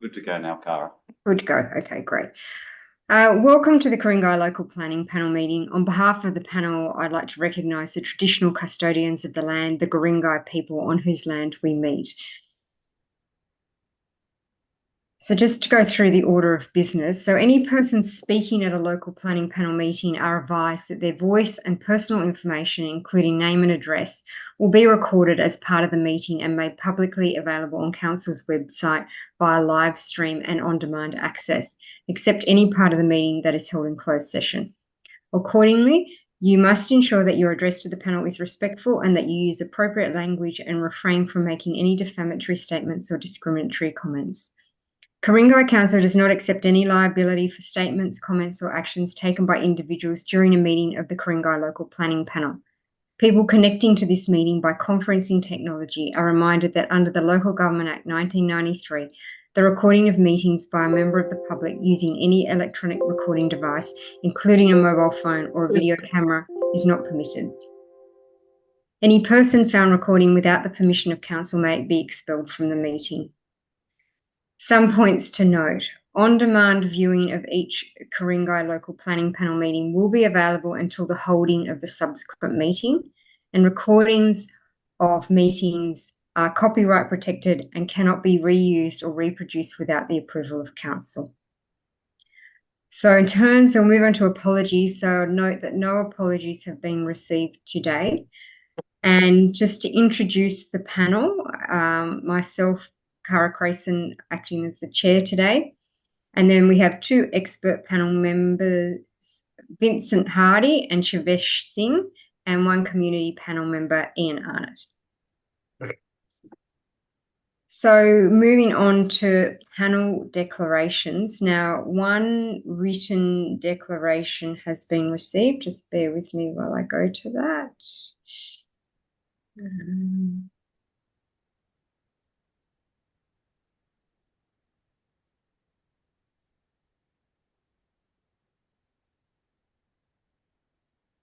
Good to go now, Cara. Good to go. Okay, great. Welcome to the Ku-ring-gai Local Planning Panel meeting. On behalf of the panel, I'd like to recognise the traditional custodians of the land, the Ku-ring-gai people on whose land we meet. So just to go through the order of business. So any person speaking at a local planning panel meeting are advised that their voice and personal information, including name and address, will be recorded as part of the meeting and made publicly available on Council's website via live stream and on-demand access, except any part of the meeting that is held in closed session. Accordingly, you must ensure that your address to the panel is respectful and that you use appropriate language and refrain from making any defamatory statements or discriminatory comments. Ku-ring-gai Council does not accept any liability for statements, comments, or actions taken by individuals during a meeting of the Ku-ring-gai Local Planning Panel. People connecting to this meeting by conferencing technology are reminded that under the Local Government Act 1993, the recording of meetings by a member of the public using any electronic recording device, including a mobile phone or a video camera, is not permitted. Any person found recording without the permission of Council may be expelled from the meeting. Some points to note. On-demand viewing of each Ku-ring-gai Local Planning Panel meeting will be available until the holding of the subsequent meeting, and recordings of meetings are copyright protected and cannot be reused or reproduced without the approval of Council. So in terms, we'll move on to apologies. So note that no apologies have been received today. And just to introduce the panel, myself, Cara Crayson, acting as the chair today. And then we have two expert panel members, Vincent Hardy and Shivesh Singh, and one community panel member, Ian Arnott. So moving on to panel declarations. Now, one written declaration has been received. Just bear with me while I go to that.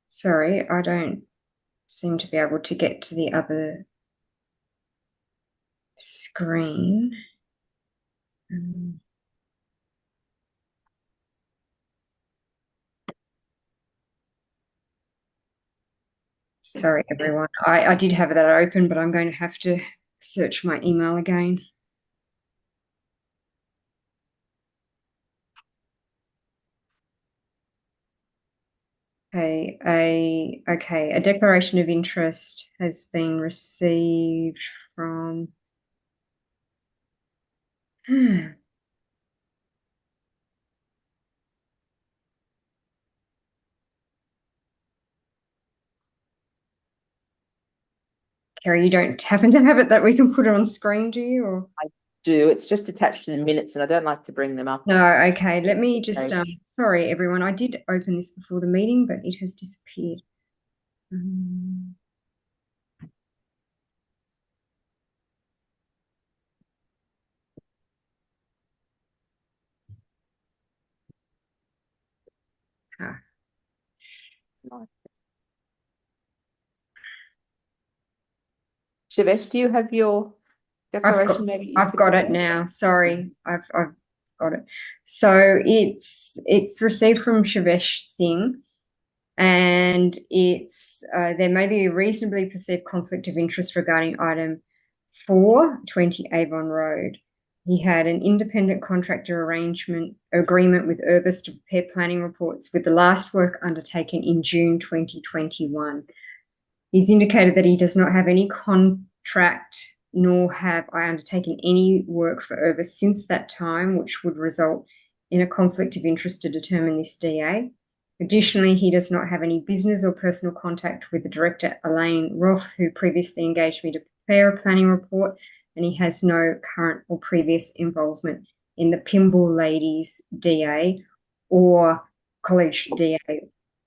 Sorry, I don't seem to be able to get to the other screen. Sorry, everyone. I did have that open, but I'm going to have to search my email again. Okay, a declaration of interest has been received from Kerry, you don't happen to have it that we can put it on screen, do you? Or I do. It's just attached to the minutes and I don't like to bring them up. no, okay. Let me just sorry everyone. I did open this before the meeting, but it has disappeared. Shivesh, do you have your declaration? Maybe I've got it now. Sorry, I've got it. So it's received from Shivesh Singh, and it's there may be a reasonably perceived conflict of interest regarding item 420 Avon Road. He had an independent contractor agreement with Urbis to prepare planning reports with the last work undertaken in June 2021. He's indicated that he does not have any contract nor have I undertaken any work for Urbis since that time, which would result in a conflict of interest to determine this DA. Additionally, he does not have any business or personal contact with the director, Elaine Roth, who previously engaged me to prepare a planning report, and he has no current or previous involvement in the Pymble Ladies DA or College DA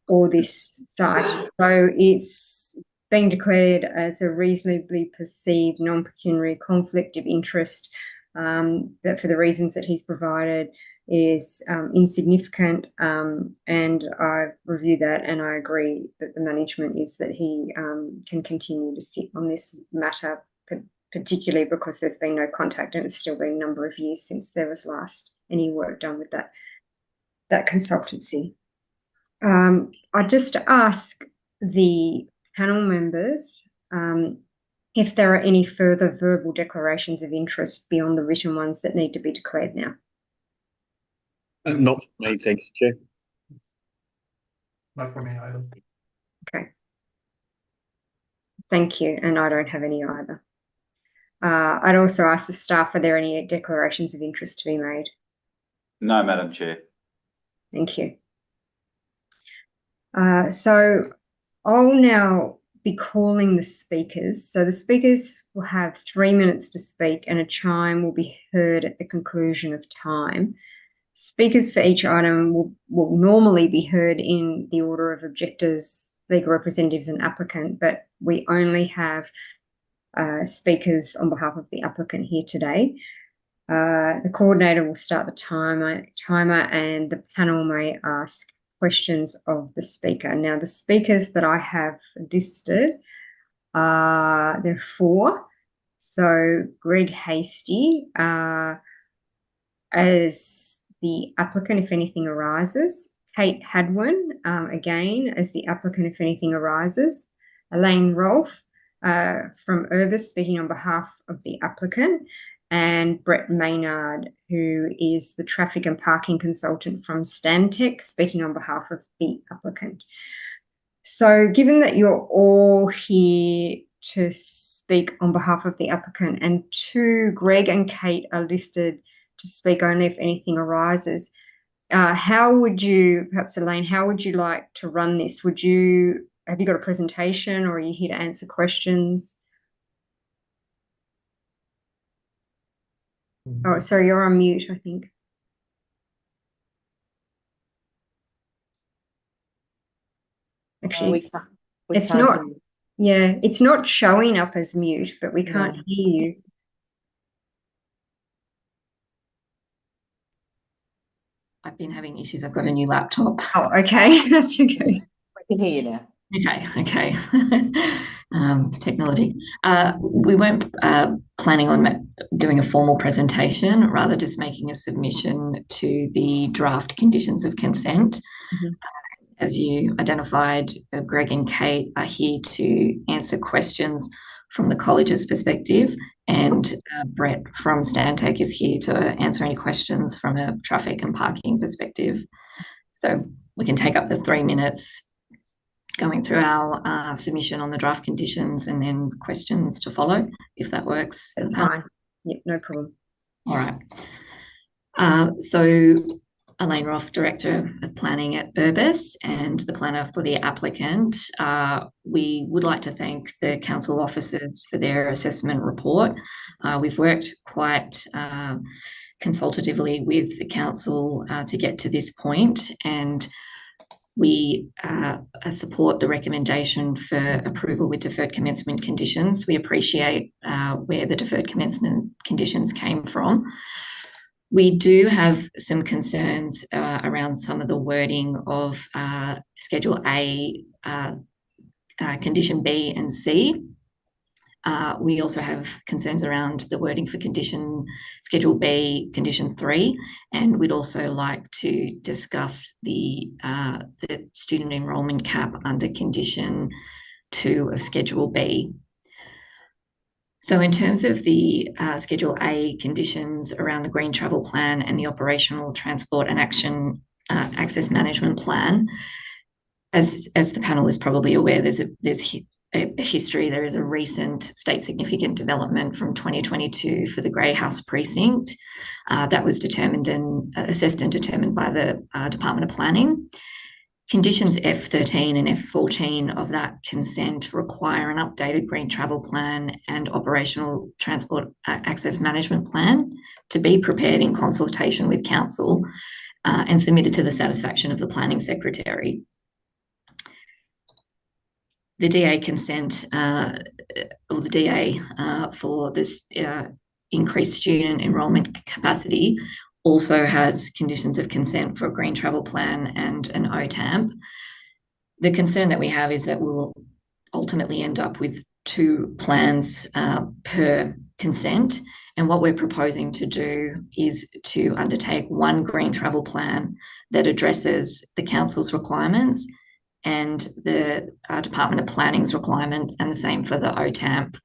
or this site. So it's being declared as a reasonably perceived non-pecuniary conflict of interest that for the reasons that he's provided is insignificant, and I've reviewed that and I agree that the management is that he can continue to sit on this matter particularly because there's been no contact and it's still been a number of years since there was last any work done with that consultancy. I just ask the panel members if there are any further verbal declarations of interest beyond the written ones that need to be declared now. Not for me, thanks, Chair. Not for me either. Okay. Thank you, and I don't have any either. I'd also ask the staff, are there any declarations of interest to be made? No, Madam Chair. Thank you. So I'll now be calling the speakers. So the speakers will have 3 minutes to speak and a chime will be heard at the conclusion of time. Speakers for each item will normally be heard in the order of objectors, legal representatives and applicant, but we only have speakers on behalf of the applicant here today. The coordinator will start the timer and the panel may ask questions of the speaker. Now, the speakers that I have listed, there are 4. So Greg Hasty as the applicant if anything arises, Kate Hadwin again as the applicant if anything arises, Elaine Rolfe from Urbis speaking on behalf of the applicant, and Brett Maynard, who is the traffic and parking consultant from Stantec, speaking on behalf of the applicant. So given that you're all here to speak on behalf of the applicant and Greg and Kate are listed to speak only if anything arises, how would you, perhaps Elaine, how would you like to run this? Have you got a presentation or are you here to answer questions? Oh, sorry, you're on mute, I think. Actually, it's not. Yeah, it's not showing up as mute, but we can't hear you. I've been having issues. I've got a new laptop. Oh, okay. That's okay. I can hear you now. Okay. Technology. We weren't planning on doing a formal presentation, rather just making a submission to the draft conditions of consent. Mm-hmm. As you identified, Greg and Kate are here to answer questions from the college's perspective, and Brett from Stantec is here to answer any questions from a traffic and parking perspective. So we can take up the 3 minutes going through our submission on the draft conditions and then questions to follow, if that works. That's fine. Yep, no problem. All right. So Elaine Roth, Director of Planning at Urbis and the planner for the applicant. We would like to thank the council officers for their assessment report. We've worked quite consultatively with the council to get to this point, and we support the recommendation for approval with deferred commencement conditions. We appreciate where the deferred commencement conditions came from. We do have some concerns around some of the wording of Schedule A, Condition B and C. We also have concerns around the wording for Schedule B, Condition 3, and we'd also like to discuss the student enrolment cap under Condition 2 of Schedule B. So in terms of the Schedule A conditions around the Green Travel Plan and the Operational Transport and Access Management Plan, as the panel is probably aware, there's a history. There is a recent state significant development from 2022 for the Grey House precinct that was determined and assessed and determined by the Department of Planning. Conditions F13 and F14 of that consent require an updated Green Travel Plan and Operational Transport Access Management Plan to be prepared in consultation with Council and submitted to the satisfaction of the Planning Secretary. The DA consent, or the DA for this increased student enrolment capacity also has conditions of consent for a Green Travel Plan and an OTAMP. The concern that we have is that we will ultimately end up with 2 plans per consent. And what we're proposing to do is to undertake one green travel plan that addresses the council's requirements and the Department of Planning's requirement, and the same for the OTAMP.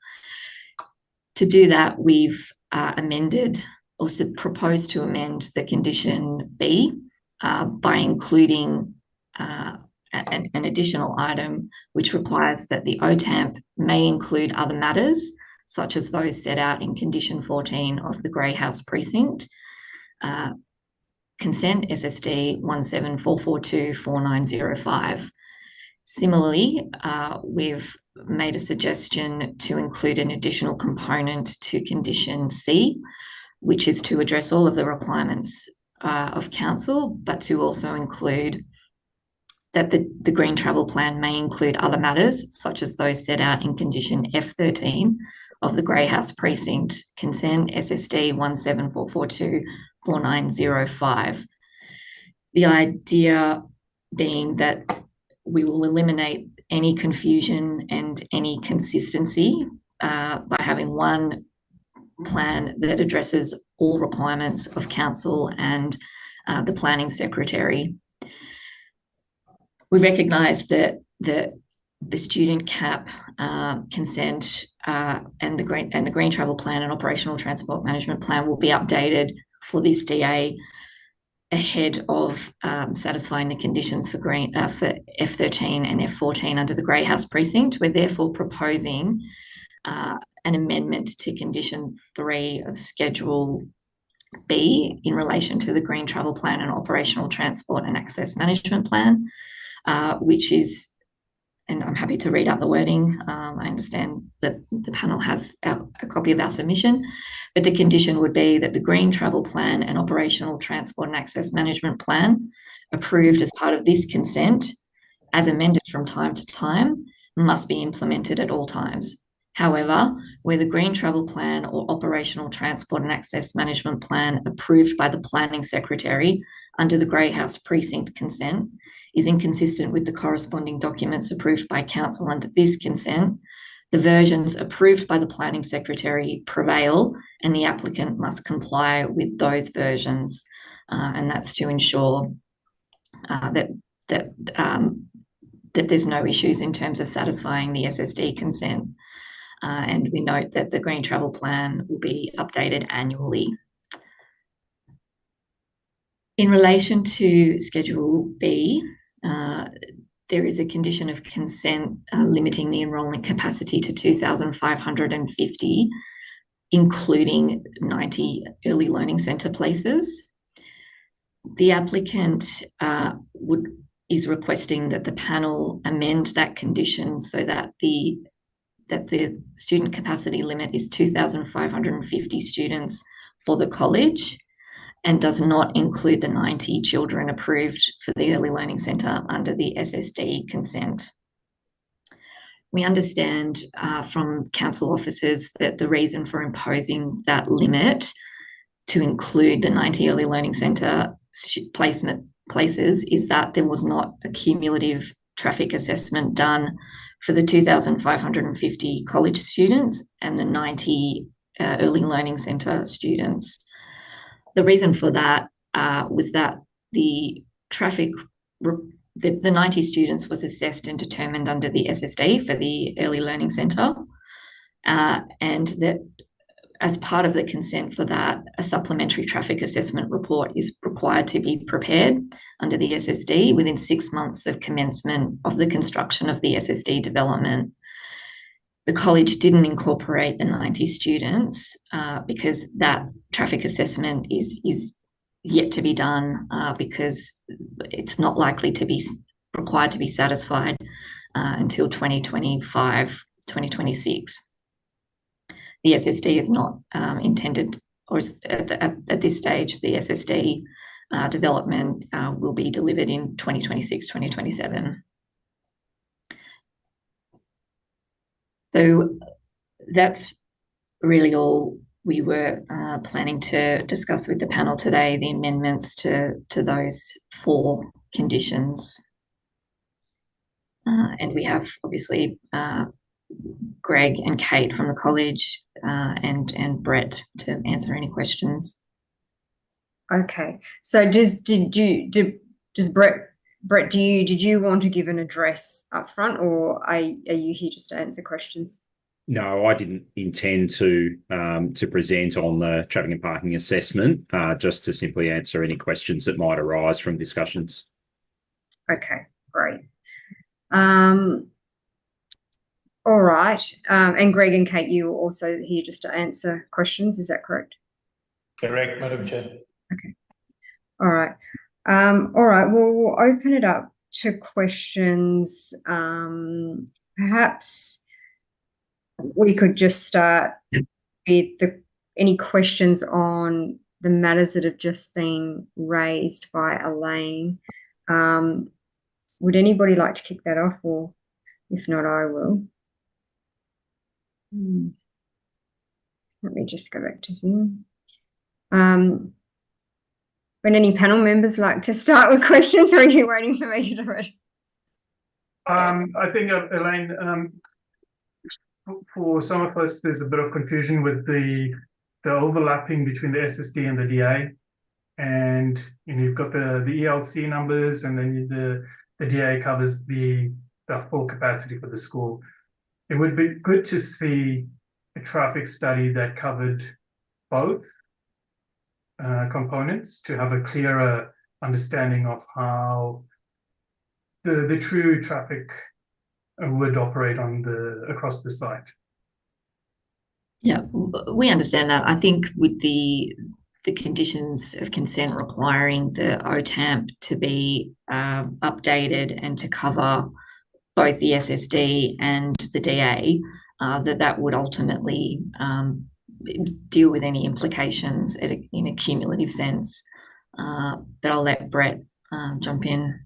To do that, we've amended or proposed to amend the condition B by including an additional item which requires that the OTAMP may include other matters, such as those set out in condition 14 of the Grey House Precinct. Consent SSD 174424905. Similarly, we've made a suggestion to include an additional component to condition C, which is to address all of the requirements of council, but to also include that the green travel plan may include other matters, such as those set out in condition F13 of the Grey House Precinct, consent SSD 174424905. The idea being that we will eliminate any confusion and any consistency by having one plan that addresses all requirements of council and the planning secretary. We recognise that the student cap consent and the green travel plan and operational transport management plan will be updated for this DA ahead of satisfying the conditions for F13 and F14 under the Grey House Precinct. We're therefore proposing an amendment to condition 3 of Schedule B in relation to the green travel plan and operational transport and access management plan, which is, and I'm happy to read out the wording. I understand that the panel has a copy of our submission, but the condition would be that the green travel plan and operational transport and access management plan approved as part of this consent, as amended from time to time, must be implemented at all times. However, where the green travel plan or operational transport and access management plan approved by the planning secretary under the Grey House Precinct consent is inconsistent with the corresponding documents approved by council under this consent, the versions approved by the planning secretary prevail and the applicant must comply with those versions. And that's to ensure that there's no issues in terms of satisfying the SSD consent. And we note that the green travel plan will be updated annually. In relation to Schedule B, there is a condition of consent limiting the enrolment capacity to 2,550, including 90 early learning centre places. The applicant is requesting that the panel amend that condition so that the student capacity limit is 2,550 students for the college and does not include the 90 children approved for the early learning centre under the SSD consent. We understand from council officers that the reason for imposing that limit to include the 90 early learning centre places is that there was not a cumulative traffic assessment done for the 2,550 college students and the 90 early learning centre students. The reason for that was that the 90 students was assessed and determined under the SSD for the early learning centre, and that as part of the consent for that, a supplementary traffic assessment report is required to be prepared under the SSD within 6 months of commencement of the construction of the SSD development. The college didn't incorporate the 90 students because that traffic assessment is yet to be done because it's not likely to be required to be satisfied until 2025, 2026. The SSD is not intended, or at this stage, the SSD development will be delivered in 2026, 2027. So that's really all we were planning to discuss with the panel today, the amendments to those 4 conditions. And we have obviously Greg and Kate from the college and Brett to answer any questions. Okay. So did Brett, did you want to give an address up front, or are you here just to answer questions? No, I didn't intend to present on the traffic and parking assessment, just to simply answer any questions that might arise from discussions. Okay, great. All right. And Greg and Kate, you were also here just to answer questions, is that correct? Correct, Madam Chair. Okay. All right. All right. Well, we'll open it up to questions. Perhaps we could just start with any questions on the matters that have just been raised by Elaine. Would anybody like to kick that off, or if not, I will. Let me just go back to Zoom. Would any panel members like to start with questions, or are you waiting for me to do it? I think, Elaine, for some of us, there's a bit of confusion with the overlapping between the SSD and the DA. And you've got the ELC numbers, and then the DA covers the full capacity for the school. It would be good to see a traffic study that covered both components to have a clearer understanding of how the true traffic would operate across the site. Yeah, we understand that. I think with the conditions of consent requiring the OTAMP to be updated and to cover both the SSD and the DA, that would ultimately deal with any implications in a cumulative sense. But I'll let Brett jump in.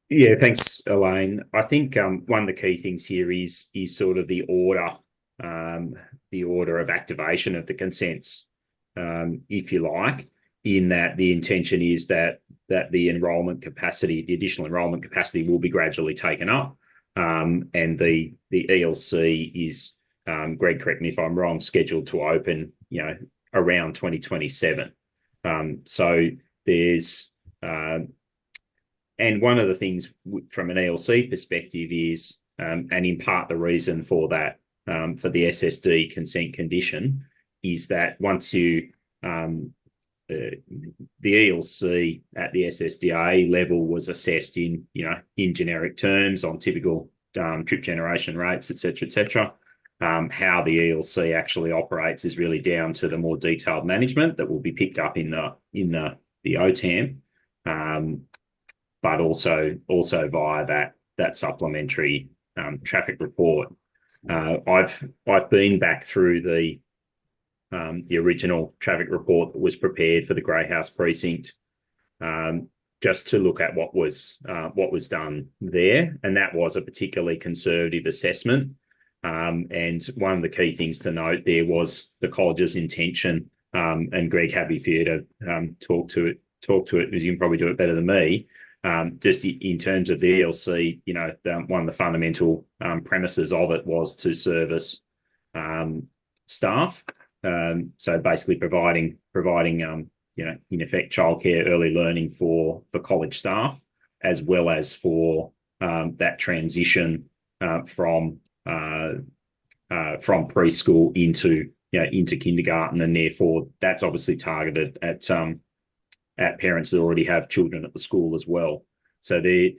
Yeah, thanks, Elaine. I think one of the key things here is sort of the order of activation of the consents, if you like, in that the intention is that the enrolment capacity, the additional enrolment capacity, will be gradually taken up, and the ELC is, Greg, correct me if I'm wrong, scheduled to open, around 2027. So there's and one of the things from an ELC perspective is, and in part the reason for that, for the SSD consent condition, is that once you, the ELC at the SSDA level was assessed in generic terms on typical trip generation rates, etc. How the ELC actually operates is really down to the more detailed management that will be picked up in the OTAM. But also via that supplementary traffic report. I've been back through the original traffic report that was prepared for the Grey House precinct, just to look at what was done there, and that was a particularly conservative assessment. And one of the key things to note there was the college's intention. And Greg, happy for you to talk to it, because you can probably do it better than me. Just in terms of the ELC, one of the fundamental premises of it was to service staff. So basically providing in effect childcare, early learning for college staff, as well as for that transition from preschool into kindergarten, and therefore that's obviously targeted at parents that already have children at the school as well. So there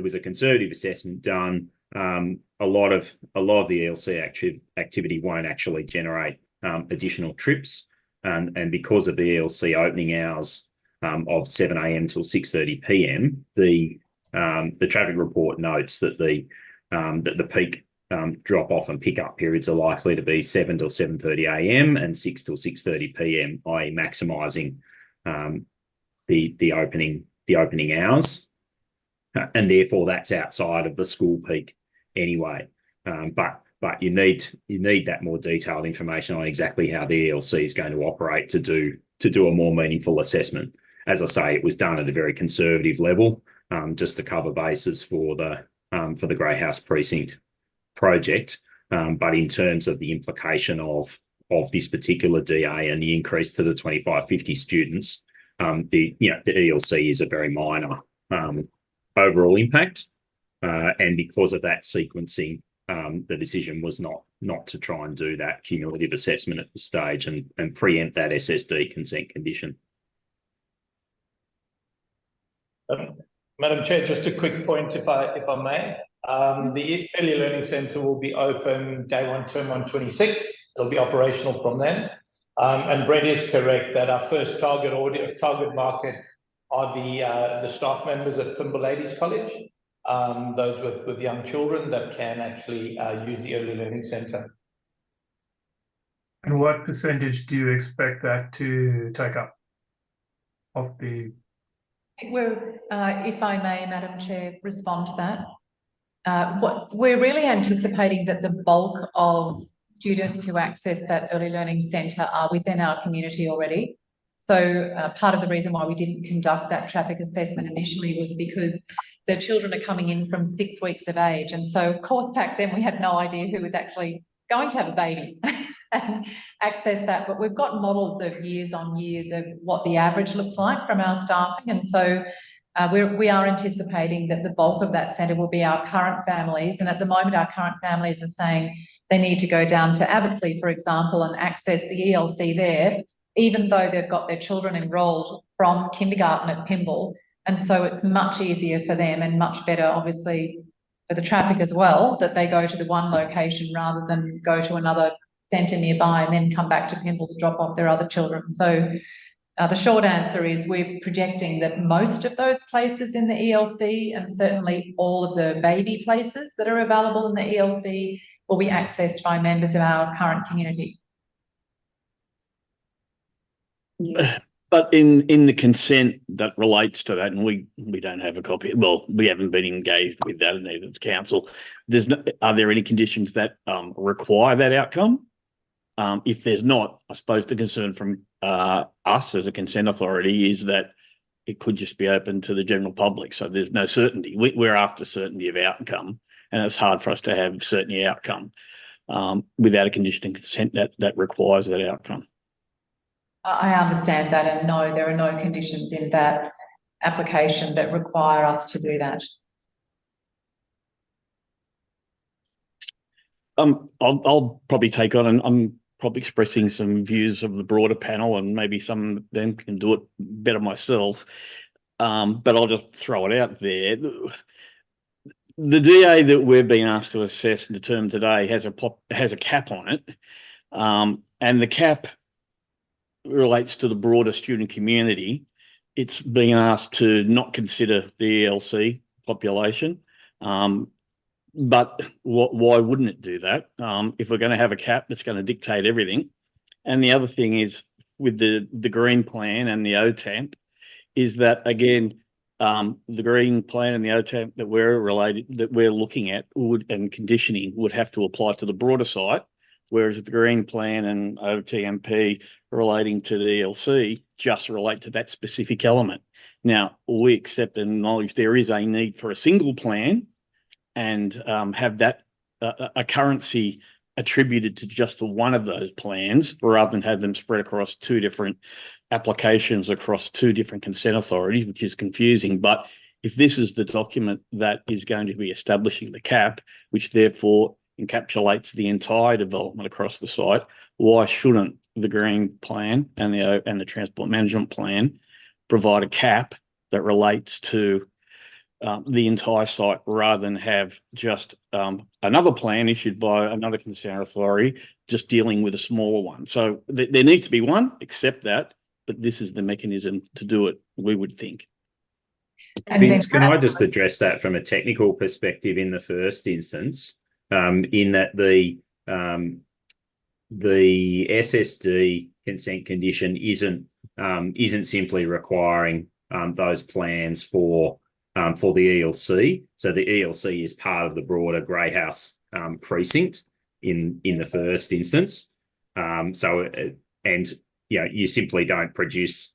was a conservative assessment done. A lot of the ELC activity won't actually generate additional trips, and because of the ELC opening hours of 7 a.m. till 6:30 p.m, the traffic report notes that the peak drop off and pick up periods are likely to be 7 till 7:30 a.m. and 6 till 6:30 p.m, i.e. maximising the opening hours, and therefore that's outside of the school peak anyway. But you need that more detailed information on exactly how the ELC is going to operate to do a more meaningful assessment. As I say, it was done at a very conservative level, just to cover bases for for the Grey House precinct project. But in terms of the implication of this particular DA and the increase to the 2550 students, the ELC is a very minor overall impact, and because of that sequencing, the decision was not to try and do that cumulative assessment at this stage and preempt that SSD consent condition. Madam Chair, just a quick point, if I may. The Early Learning Centre will be open day 1, term 1, 26. It'll be operational from then. And Brett is correct that our first target market are the staff members at Pymble Ladies College, those with young children that can actually use the Early Learning Centre. And what percentage do you expect that to take up of the? We're, if I may, Madam Chair, respond to that. What we're really anticipating that the bulk of students who access that Early Learning Centre are within our community already. So part of the reason why we didn't conduct that traffic assessment initially was because the children are coming in from 6 weeks of age. And so of course back then we had no idea who was actually going to have a baby and access that. But we've got models of years on years of what the average looks like from our staffing. And so we are anticipating that the bulk of that centre will be our current families. And at the moment, our current families are saying they need to go down to Abbotsleigh, for example, and access the ELC there, even though they've got their children enrolled from kindergarten at Pymble. And so it's much easier for them and much better, obviously, for the traffic as well, that they go to the one location rather than go to another centre nearby and then come back to Pymble to drop off their other children. So the short answer is we're projecting that most of those places in the ELC, and certainly all of the baby places that are available in the ELC, will be accessed by members of our current community. But in the consent that relates to that, and we don't have a copy. Well, we haven't been engaged with that, and neither has council. Are there any conditions that require that outcome? If there's not, I suppose the concern from us as a consent authority is that it could just be open to the general public. So there's no certainty. We're after certainty of outcome, and it's hard for us to have certainty of outcome without a condition of consent that requires that outcome. I understand that, and no, there are no conditions in that application that require us to do that. I'll probably take on, and I'm probably expressing some views of the broader panel, and maybe some of them can do it better myself. But I'll just throw it out there. The DA that we're being asked to assess and determine today has a cap on it, and the cap relates to the broader student community. It's being asked to not consider the ELC population. But why wouldn't it do that? If we're going to have a cap that's going to dictate everything. And the other thing is with the green plan and the OTAMP is that, again, the green plan and the OTAMP that we're looking at and conditioning would have to apply to the broader site, whereas the green plan and OTMP relating to the ELC just relate to that specific element. Now, we accept and acknowledge there is a need for a single plan and have that a currency attributed to just one of those plans rather than have them spread across 2 different applications across 2 different consent authorities, which is confusing. But if this is the document that is going to be establishing the cap, which therefore encapsulates the entire development across the site, why shouldn't the green plan and the transport management plan provide a cap that relates to the entire site rather than have just another plan issued by another consent authority just dealing with a smaller one? So there needs to be one, accept that, but this is the mechanism to do it, we would think. Vince, can I just address that from a technical perspective in the first instance, in that the SSD consent condition isn't simply requiring those plans for the ELC. So the ELC is part of the broader Grey House precinct in the first instance. You simply don't produce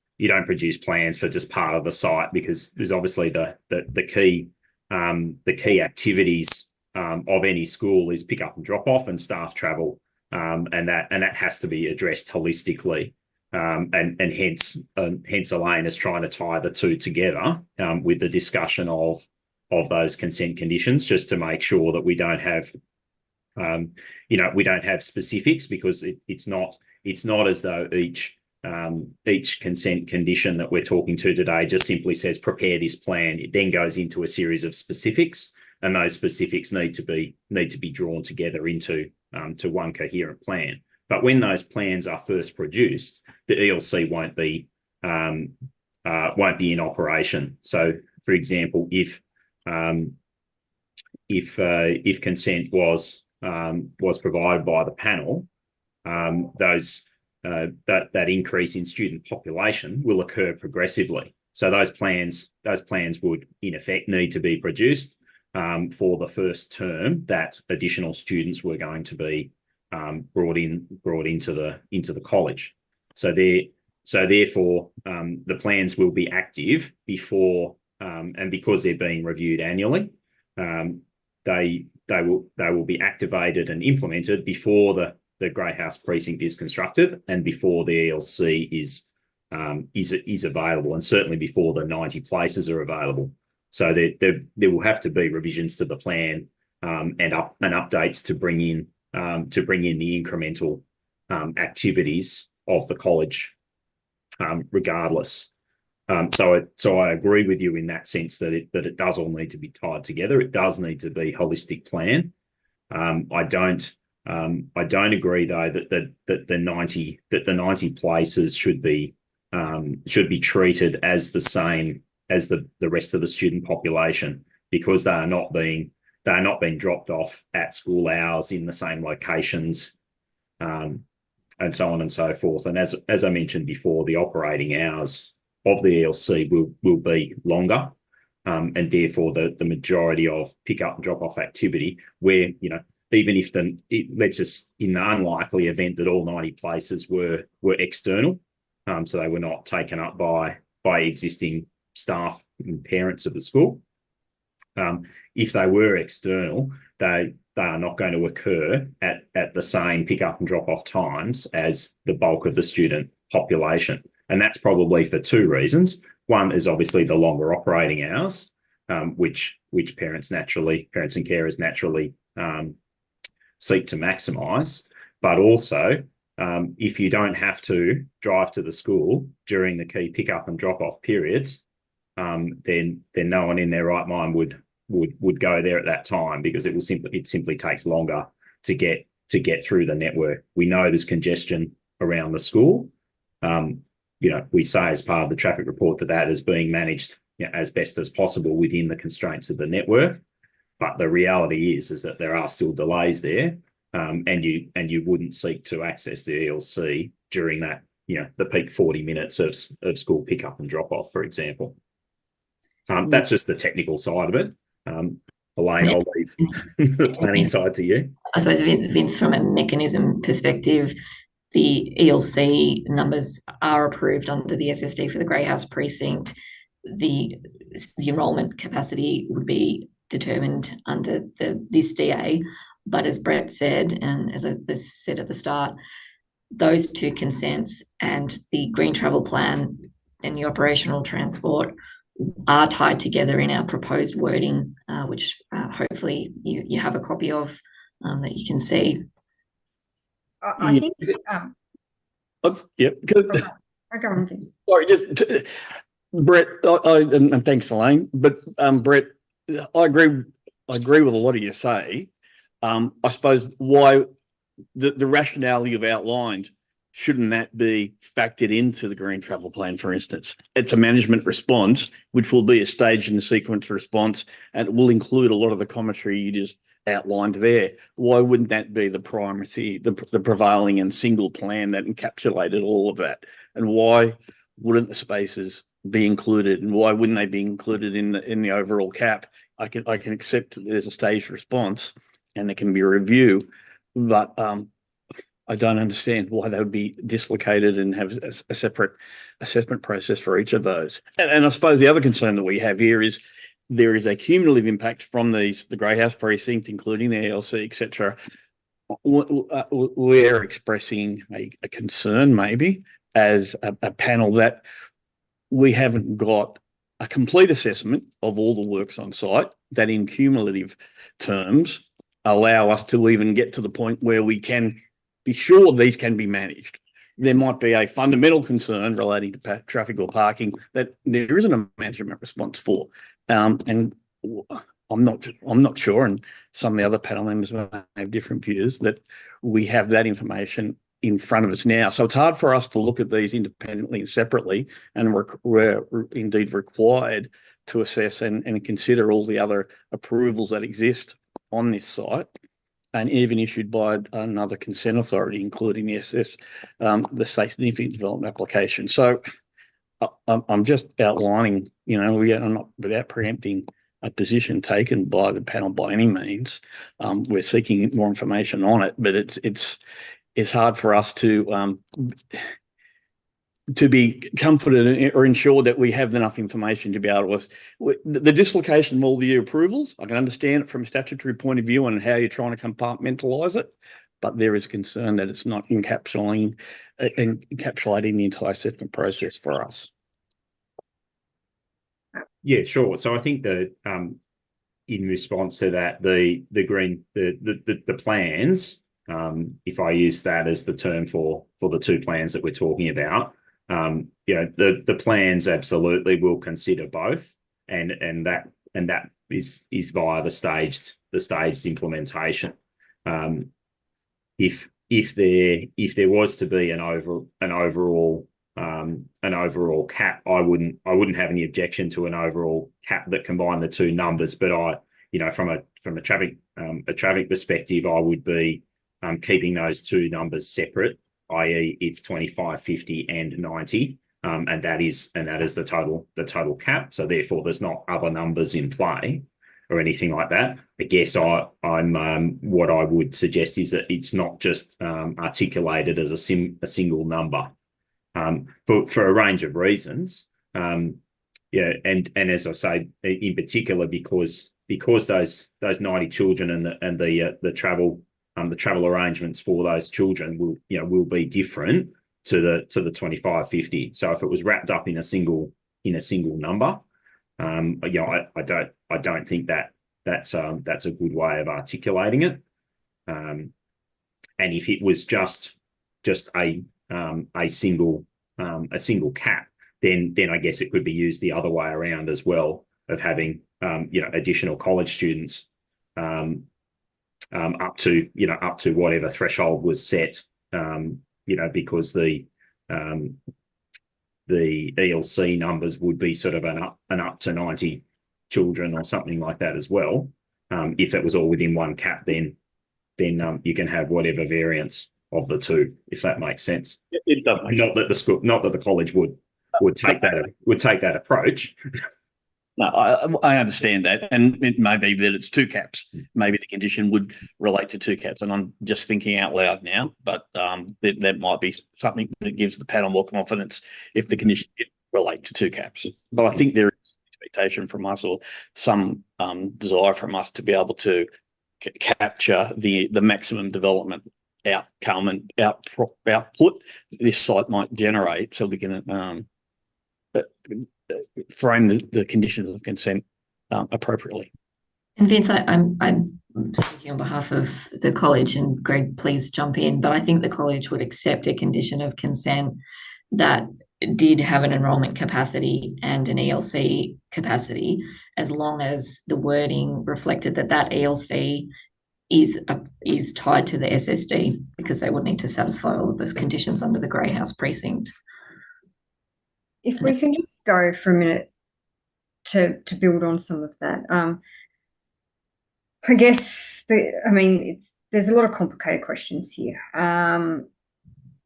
plans for just part of the site, because there's obviously the key the key activities of any school is pick up and drop off and staff travel, and that has to be addressed holistically. And hence Elaine is trying to tie the two together with the discussion of those consent conditions, just to make sure that we don't have we don't have specifics, because it's not as though each consent condition that we're talking to today just simply says prepare this plan. It then goes into a series of specifics, and those specifics need to be drawn together into to one coherent plan. But when those plans are first produced, the ELC won't be in operation. So, for example, if consent was provided by the panel, that increase in student population will occur progressively. So those plans would in effect need to be produced for the first term that additional students were going to be brought into the college. So therefore the plans will be active before, and because they're being reviewed annually, they will be activated and implemented before the Grey House precinct is constructed, and before the ELC is available, and certainly before the 90 places are available. So there will have to be revisions to the plan and updates to bring in the incremental activities of the college, regardless. So I agree with you in that sense that it does all need to be tied together. It does need to be a holistic plan. I don't agree though that the 90 places should be treated as the same as the rest of the student population, because they are not being dropped off at school hours in the same locations, and so on and so forth. And as I mentioned before, the operating hours of the ELC will be longer, and therefore the majority of pick up and drop off activity, where even if let's just, in the unlikely event that all 90 places were external, so they were not taken up by existing staff and parents of the school. If they were external, they are not going to occur at the same pick up and drop off times as the bulk of the student population. And that's probably for two reasons. One is obviously the longer operating hours, which parents and carers naturally seek to maximise. But also, if you don't have to drive to the school during the key pick up and drop off periods, then no one in their right mind would go there at that time, because it simply takes longer to get through the network. We know there's congestion around the school. We say as part of the traffic report that is being managed as best as possible within the constraints of the network. But the reality is that there are still delays there, and you wouldn't seek to access the ELC during that, the peak 40 minutes of school pick up and drop off, for example. That's just the technical side of it. Elaine, I'll leave the planning side to you. I suppose, Vince, from a mechanism perspective, the ELC numbers are approved under the SSD for the Grey House precinct. The enrolment capacity would be determined under this DA. But as Brett said, and as I said at the start, those two consents and the green travel plan and the operational transport are tied together in our proposed wording, which hopefully you have a copy of that you can see. I think. Good. Go on, please. Sorry, just Brett, and thanks, Elaine. But Brett, I agree with a lot of you say. I suppose why the rationale you've outlined, shouldn't that be factored into the green travel plan, for instance? It's a management response, which will be a staged and sequence response, and it will include a lot of the commentary you just outlined there. Why wouldn't that be the primacy, the prevailing and single plan that encapsulated all of that? And why wouldn't the spaces be included, and why wouldn't they be included in the overall cap? I can accept that there's a staged response and there can be a review, but I don't understand why they would be dislocated and have a separate assessment process for each of those. And I suppose the other concern that we have here is there is a cumulative impact from the Grey House precinct, including the ELC, etc., we're expressing a concern maybe as a panel that we haven't got a complete assessment of all the works on site that in cumulative terms allow us to even get to the point where we can be sure these can be managed. There might be a fundamental concern relating to traffic or parking that there isn't a management response for. And I'm not sure, and some of the other panel members may have different views, that we have that information in front of us now. So it's hard for us to look at these independently and separately, and we're indeed required to assess and consider all the other approvals that exist on this site, and even issued by another consent authority, including the the State Significant Development Application. So I'm just outlining, I'm not, without preempting a position taken by the panel by any means. We're seeking more information on it, but it's hard for us to be confident or ensure that we have enough information to be able to. The dislocation of all the approvals, I can understand it from a statutory point of view and how you're trying to compartmentalise it, but there is a concern that it's not encapsulating the entire assessment process for us. Yeah, sure. So I think that in response to that, the plans, if I use that as the term for the two plans that we're talking about, the plans absolutely will consider both, and that is via the staged implementation. If there was to be an overall cap, I wouldn't have any objection to an overall cap that combined the two numbers. But from a traffic perspective, I would be keeping those two numbers separate, i.e., it's 25, 50, and 90, and that is the total cap. So therefore, there's not other numbers in play or anything like that. I guess I'm what I would suggest is that it's not just articulated as a single number. For a range of reasons, and as I say, in particular, because those 90 children and the travel arrangements for those children will be different to the 25, 50. So if it was wrapped up in a single number, I don't think that's a good way of articulating it. And if it was just a single cap, then I guess it could be used the other way around as well, of having additional college students up to whatever threshold was set, because the ELC numbers would be sort of an up to 90 children or something like that as well. If it was all within one cap, then you can have whatever variance of the two, if that makes sense. It does make sense. Not that the college would take that approach. No, I understand that, and it may be that it's two caps. Maybe the condition would relate to two caps, and I'm just thinking out loud now. But that might be something that gives the panel more confidence if the condition did relate to two caps. But I think there is expectation from us, or some desire from us, to be able to capture the maximum development outcome and output this site might generate, so we can frame the conditions of consent appropriately. And Vince, I'm speaking on behalf of the college, and Greg, please jump in, but I think the college would accept a condition of consent that did have an enrolment capacity and an ELC capacity, as long as the wording reflected that ELC is tied to the SSD, because they would need to satisfy all of those conditions under the Grey House precinct. If we can just go for a minute to build on some of that. I guess there's a lot of complicated questions here.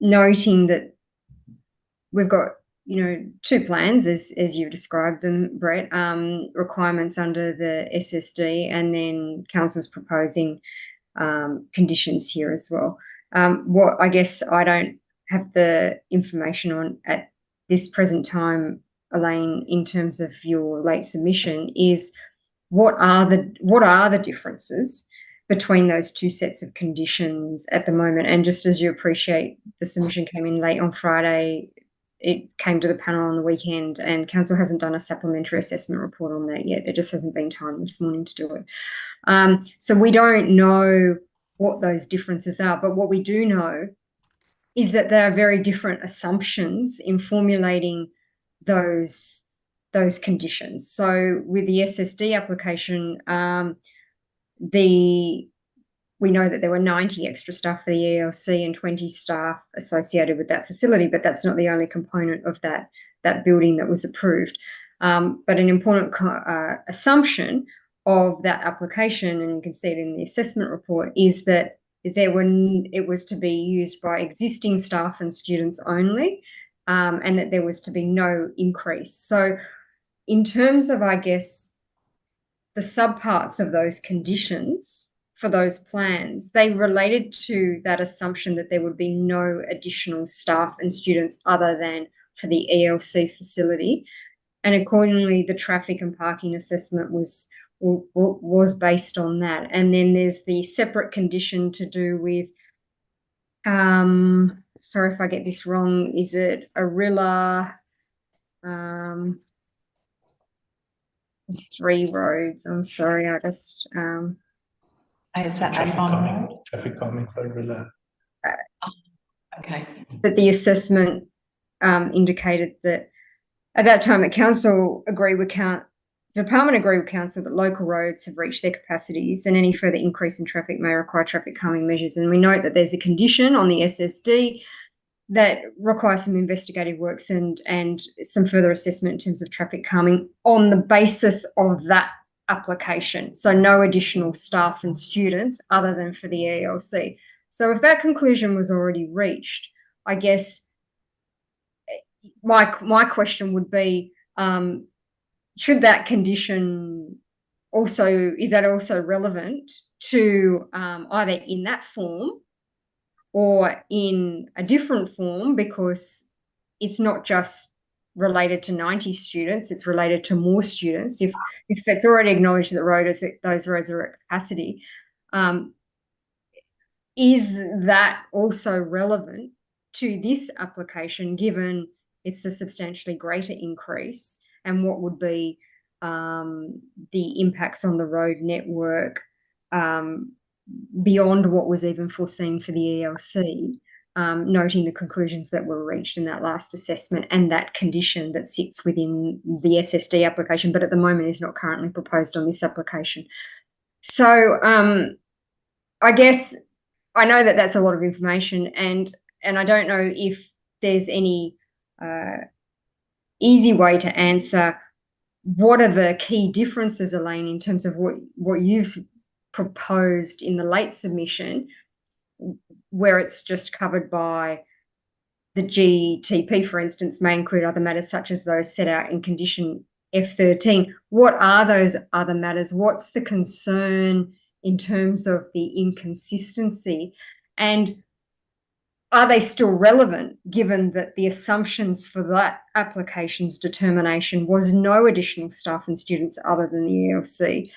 Noting that we've got two plans as you've described them, Brett, requirements under the SSD, and then council's proposing conditions here as well. What I guess I don't have the information on at this present time, Elaine, in terms of your late submission, is what are the differences between those two sets of conditions at the moment? And just as you appreciate, the submission came in late on Friday, it came to the panel on the weekend, and council hasn't done a supplementary assessment report on that yet. There just hasn't been time this morning to do it. So we don't know what those differences are, but what we do know is that there are very different assumptions in formulating those conditions. So with the SSD application, we know that there were 90 extra staff for the ELC and 20 staff associated with that facility, but that's not the only component of that building that was approved. But an important assumption of that application, and you can see it in the assessment report, is that it was to be used by existing staff and students only, and that there was to be no increase. So in terms of, I guess, the subparts of those conditions for those plans, they related to that assumption that there would be no additional staff and students other than for the ELC facility. And accordingly, the traffic and parking assessment was based on that. And then there's the separate condition to do with, sorry if I get this wrong, is it Arilla? There's 3 roads. I'm sorry, I just Is that A1? Traffic calming for Rilla. Okay. That the assessment indicated that at that time the department agreed with council that local roads have reached their capacities and any further increase in traffic may require traffic calming measures. And we note that there's a condition on the SSD that requires some investigative works and some further assessment in terms of traffic calming on the basis of that application. So no additional staff and students other than for the ELC. So if that conclusion was already reached, I guess my question would be, should that condition is that also relevant to either in that form or in a different form, because it's not just related to 90 students, it's related to more students. If it's already acknowledged that those roads are at capacity, is that also relevant to this application, given it's a substantially greater increase, and what would be the impacts on the road network beyond what was even foreseen for the ELC, noting the conclusions that were reached in that last assessment and that condition that sits within the SSD application, but at the moment is not currently proposed on this application. So I guess I know that that's a lot of information, and I don't know if there's any easy way to answer what are the key differences, Elaine, in terms of what you've proposed in the late submission, where it's just covered by the GTP, for instance, may include other matters such as those set out in condition F13. What are those other matters? What's the concern in terms of the inconsistency? And are they still relevant, given that the assumptions for that application's determination was no additional staff and students other than the ELC?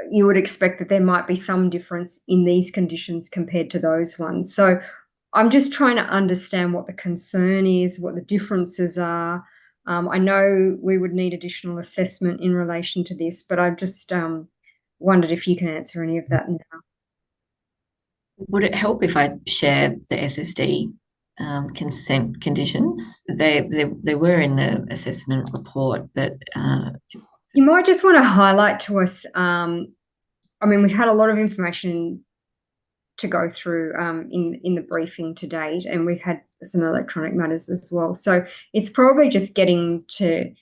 You would expect that there might be some difference in these conditions compared to those ones. So I'm just trying to understand what the concern is, what the differences are. I know we would need additional assessment in relation to this, but I've just wondered if you can answer any of that now. Would it help if I shared the SSD consent conditions? They were in the assessment report, but you might just want to highlight to us. I mean, we've had a lot of information to go through in the briefing to date, and we've had some electronic matters as well. So it's probably just getting to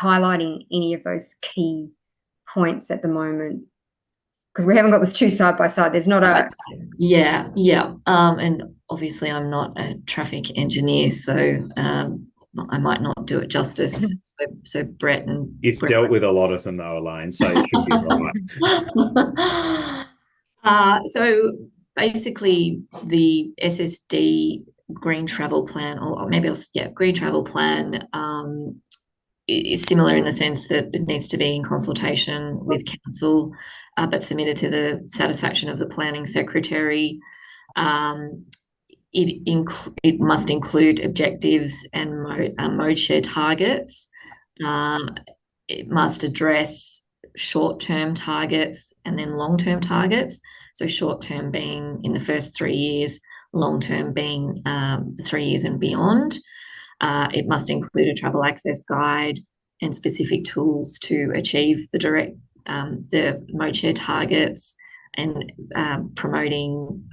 highlighting any of those key points at the moment, because we haven't got this two side by side. There's not a yeah. And obviously I'm not a traffic engineer, so I might not do it justice. So Brett and you've dealt with a lot of them though, Elaine, so you should be right. So basically the SSD green travel plan, or maybe green travel plan is similar in the sense that it needs to be in consultation with council, but submitted to the satisfaction of the planning secretary. It must include objectives and mode share targets. It must address short-term targets and then long-term targets. So short-term being in the first 3 years, long-term being 3 years and beyond. It must include a travel access guide and specific tools to achieve the mode share targets, and promoting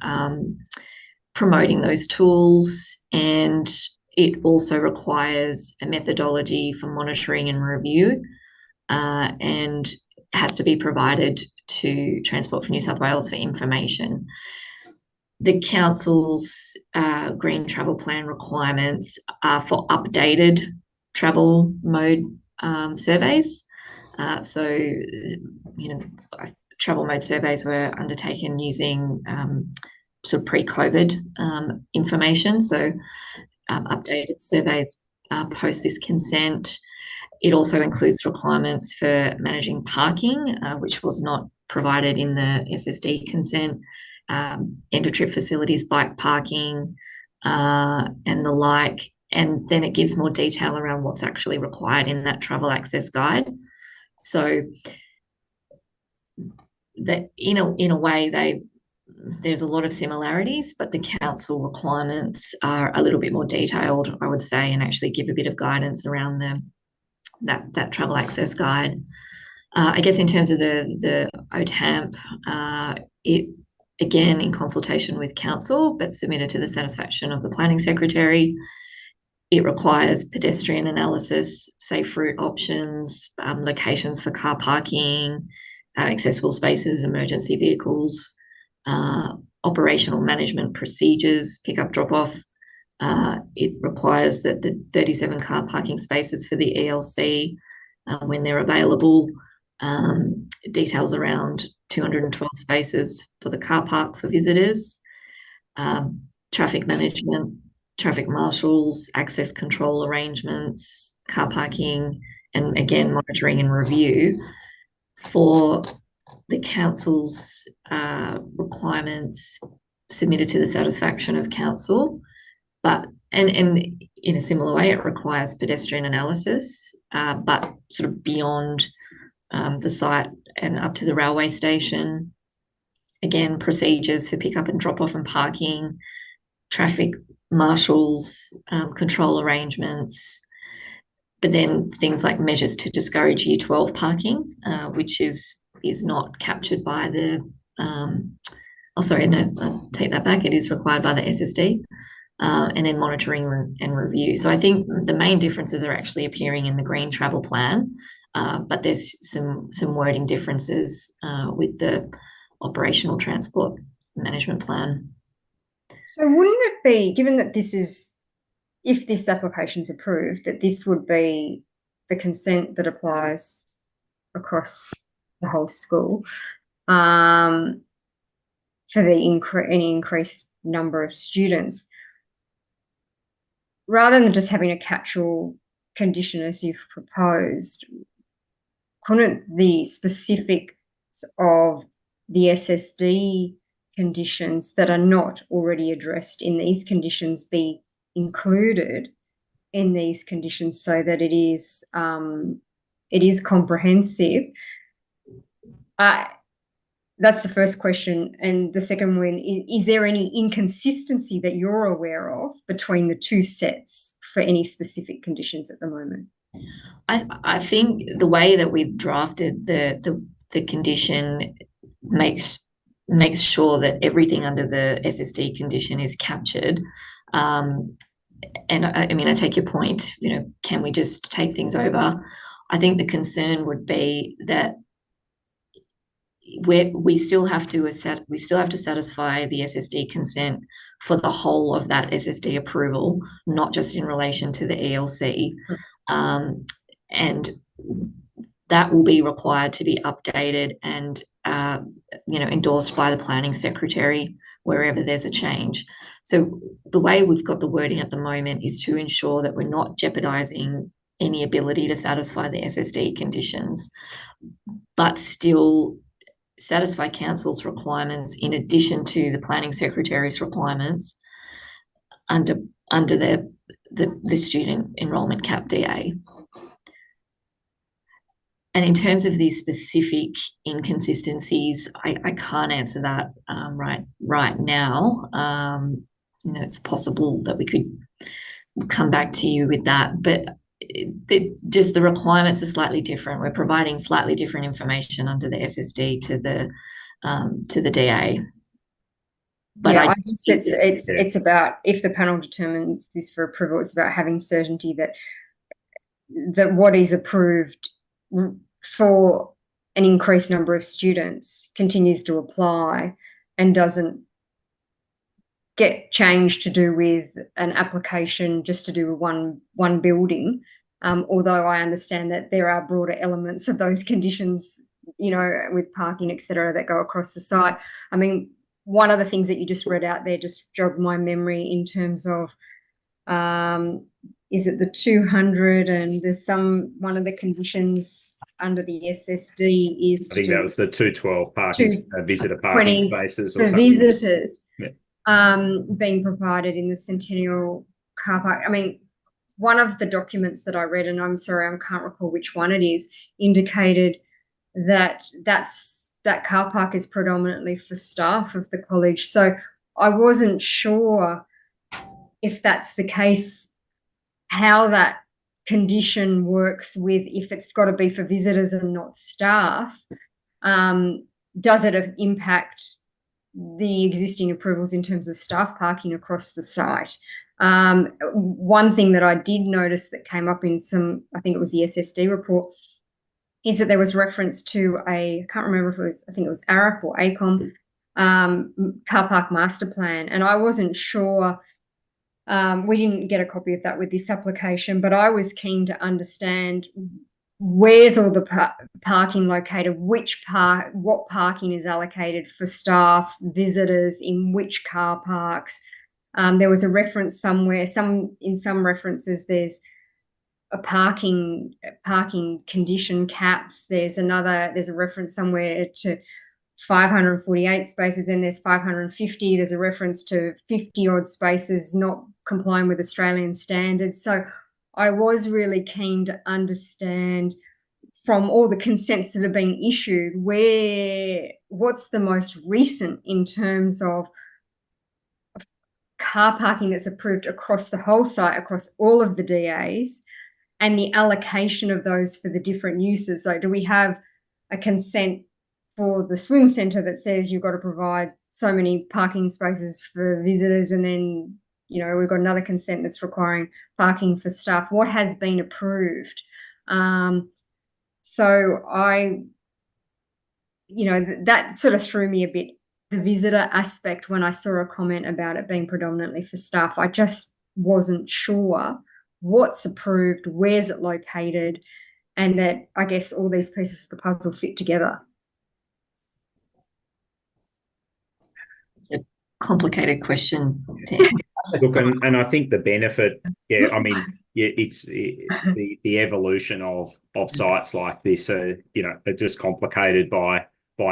those tools. And it also requires a methodology for monitoring and review, and has to be provided to Transport for New South Wales for information. The council's green travel plan requirements are for updated travel mode surveys. So, travel mode surveys were undertaken using sort of pre-COVID information. So, updated surveys post this consent. It also includes requirements for managing parking, which was not provided in the SSD consent. End-of-trip facilities, bike parking, and the like. And then it gives more detail around what's actually required in that travel access guide. So that in a way there's a lot of similarities, but the council requirements are a little bit more detailed, I would say, and actually give a bit of guidance around that travel access guide. I guess in terms of the OTAMP, it, again, in consultation with council, but submitted to the satisfaction of the planning secretary. It requires pedestrian analysis, safe route options, locations for car parking, accessible spaces, emergency vehicles, operational management procedures, pick-up, drop-off. It requires that the 37 car parking spaces for the ELC, when they're available, details around 212 spaces for the car park for visitors, traffic management, traffic marshals, access control arrangements, car parking, and again, monitoring and review. For the council's requirements submitted to the satisfaction of council, but and in a similar way, it requires pedestrian analysis, but sort of beyond the site and up to the railway station. Again, procedures for pick up and drop off and parking, traffic marshals, control arrangements, but then things like measures to discourage Year 12 parking, which is not captured by the, I'll take that back. It is required by the SSD, and then monitoring and review. So I think the main differences are actually appearing in the green travel plan, but there's some wording differences with the operational transport management plan. So wouldn't it be, given that if this application is approved, that this would be the consent that applies across the whole school for any increased number of students, rather than just having a catch-all condition as you've proposed? Couldn't the specifics of the SSD conditions that are not already addressed in these conditions be included in these conditions so that it is comprehensive? That's the first question. And the second one, is there any inconsistency that you're aware of between the two sets for any specific conditions at the moment? I think the way that we've drafted the condition makes sure that everything under the SSD condition is captured. And I take your point, can we just take things over? I think the concern would be that we still have to satisfy the SSD consent for the whole of that SSD approval, not just in relation to the ELC. And that will be required to be updated and endorsed by the planning secretary wherever there's a change. So the way we've got the wording at the moment is to ensure that we're not jeopardizing any ability to satisfy the SSD conditions, but still satisfy council's requirements in addition to the planning secretary's requirements under the student enrolment cap DA. And in terms of these specific inconsistencies, I can't answer that right now. It's possible that we could come back to you with that, but just the requirements are slightly different. We're providing slightly different information under the SSD to the DA. But I guess it's about, if the panel determines this for approval, it's about having certainty that what is approved for an increased number of students continues to apply and doesn't get changed to do with an application just to do with one building. Although I understand that there are broader elements of those conditions, with parking, etc., that go across the site. I mean, one of the things that you just read out there just jogged my memory in terms of, is it the 200, and there's one of the conditions under the SSD is I think that was the 212 parking, visitor parking spaces or for something. visitors. Yeah. Being provided in the Centennial car park. I mean, one of the documents that I read, and I'm sorry, I can't recall which one it is, indicated that that car park is predominantly for staff of the college. So I wasn't sure if that's the case, how that condition works with, if it's got to be for visitors and not staff. Does it impact the existing approvals in terms of staff parking across the site? One thing that I did notice that came up in I think it was the SSD report, is that there was reference to I can't remember if it was, I think it was ARAP or ACOM, car park master plan. And I wasn't sure, we didn't get a copy of that with this application, but I was keen to understand where's all the parking located, what parking is allocated for staff, visitors, in which car parks. There was a reference somewhere, in some references, there's a parking condition caps. There's a reference somewhere to 548 spaces, then there's 550. There's a reference to 50 odd spaces not complying with Australian standards. So I was really keen to understand from all the consents that have been issued, what's the most recent in terms of car parking that's approved across the whole site, across all of the DAs, and the allocation of those for the different uses. So do we have a consent for the swim centre that says you've got to provide so many parking spaces for visitors, and then we've got another consent that's requiring parking for staff? What has been approved? So that sort of threw me a bit, the visitor aspect, when I saw a comment about it being predominantly for staff. I just wasn't sure what's approved, where's it located, and that I guess all these pieces of the puzzle fit together. It's a complicated question to answer. Look, and I think the benefit, it's the evolution of sites like this are just complicated by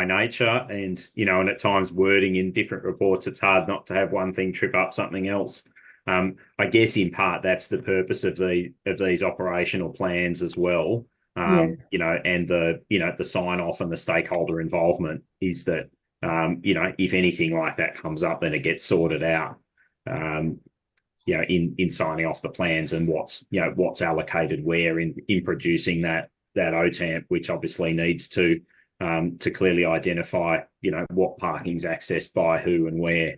nature, and and at times wording in different reports, it's hard not to have one thing trip up something else. I guess in part that's the purpose of these operational plans as well. And the sign off and the stakeholder involvement is that if anything like that comes up, then it gets sorted out. In signing off the plans and what's allocated where in producing that OTAMP, which obviously needs to clearly identify what parking's accessed by who and where.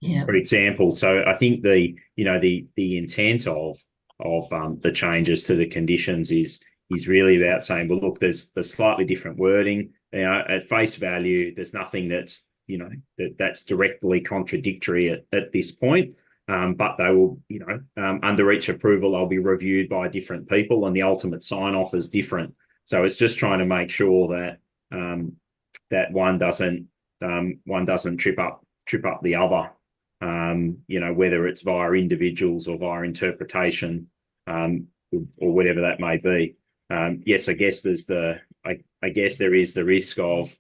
For example, so I think the intent of the changes to the conditions is really about saying, well, look, there's slightly different wording. At face value, there's nothing that's that's directly contradictory at this point. But they will, under each approval, they'll be reviewed by different people, and the ultimate sign off is different. So it's just trying to make sure that that one doesn't trip up the other. Whether it's via individuals or via interpretation. or whatever that may be. Yes, I guess there's I guess there is the risk of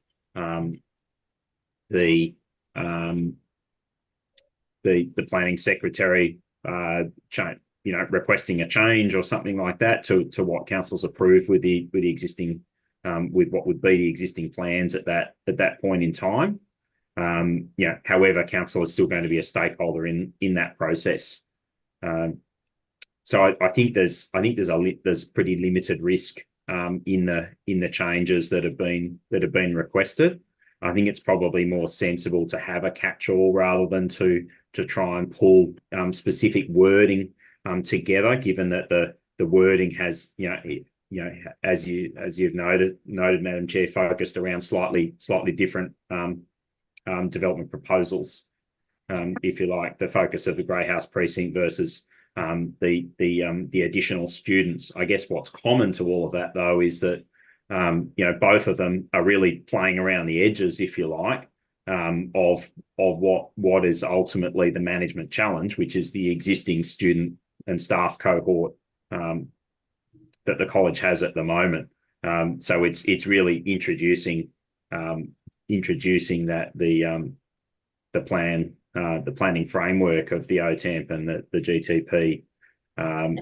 the planning secretary requesting a change or something like that to what council's approved with the existing with what would be the existing plans at that point in time. However, council is still going to be a stakeholder in that process. So I think there's pretty limited risk in the changes that have been requested. I think it's probably more sensible to have a catch-all rather than to try and pull specific wording together, given that the wording has as you've noted, Madam Chair, focused around slightly different development proposals, if you like, the focus of the Grey House precinct versus the additional students. I guess what's common to all of that, though, is that both of them are really playing around the edges, if you like, of what is ultimately the management challenge, which is the existing student and staff cohort that the college has at the moment. So it's really introducing that the planning framework of the OTEMP and the GTP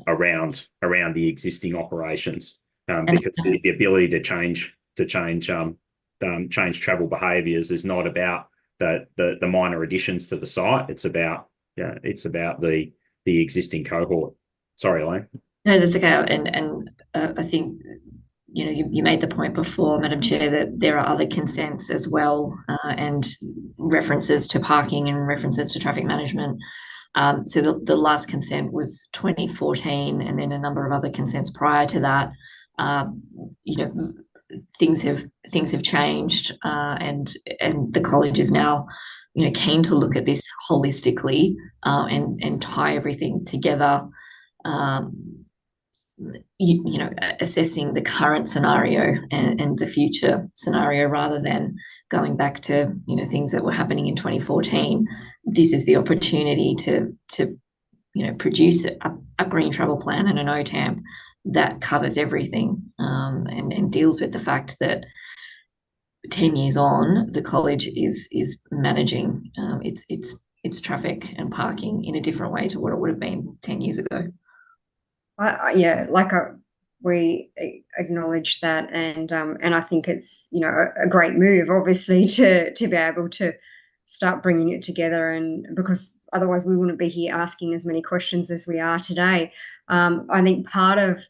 around the existing operations, because the ability to change travel behaviours is not about the minor additions to the site. It's about the existing cohort. Sorry, Elaine. No, that's okay. And I think you made the point before, Madam Chair, that there are other consents as well, and references to parking and references to traffic management. So the last consent was 2014, and then a number of other consents prior to that. Things have changed, and the college is now keen to look at this holistically, and tie everything together. Assessing the current scenario and the future scenario rather than going back to things that were happening in 2014. This is the opportunity to produce a green travel plan and an OTAMP that covers everything, and deals with the fact that 10 years on, the college is managing its traffic and parking in a different way to what it would have been 10 years ago. We acknowledge that, and I think it's a great move, obviously, to be able to start bringing it together, and because otherwise we wouldn't be here asking as many questions as we are today. I think part of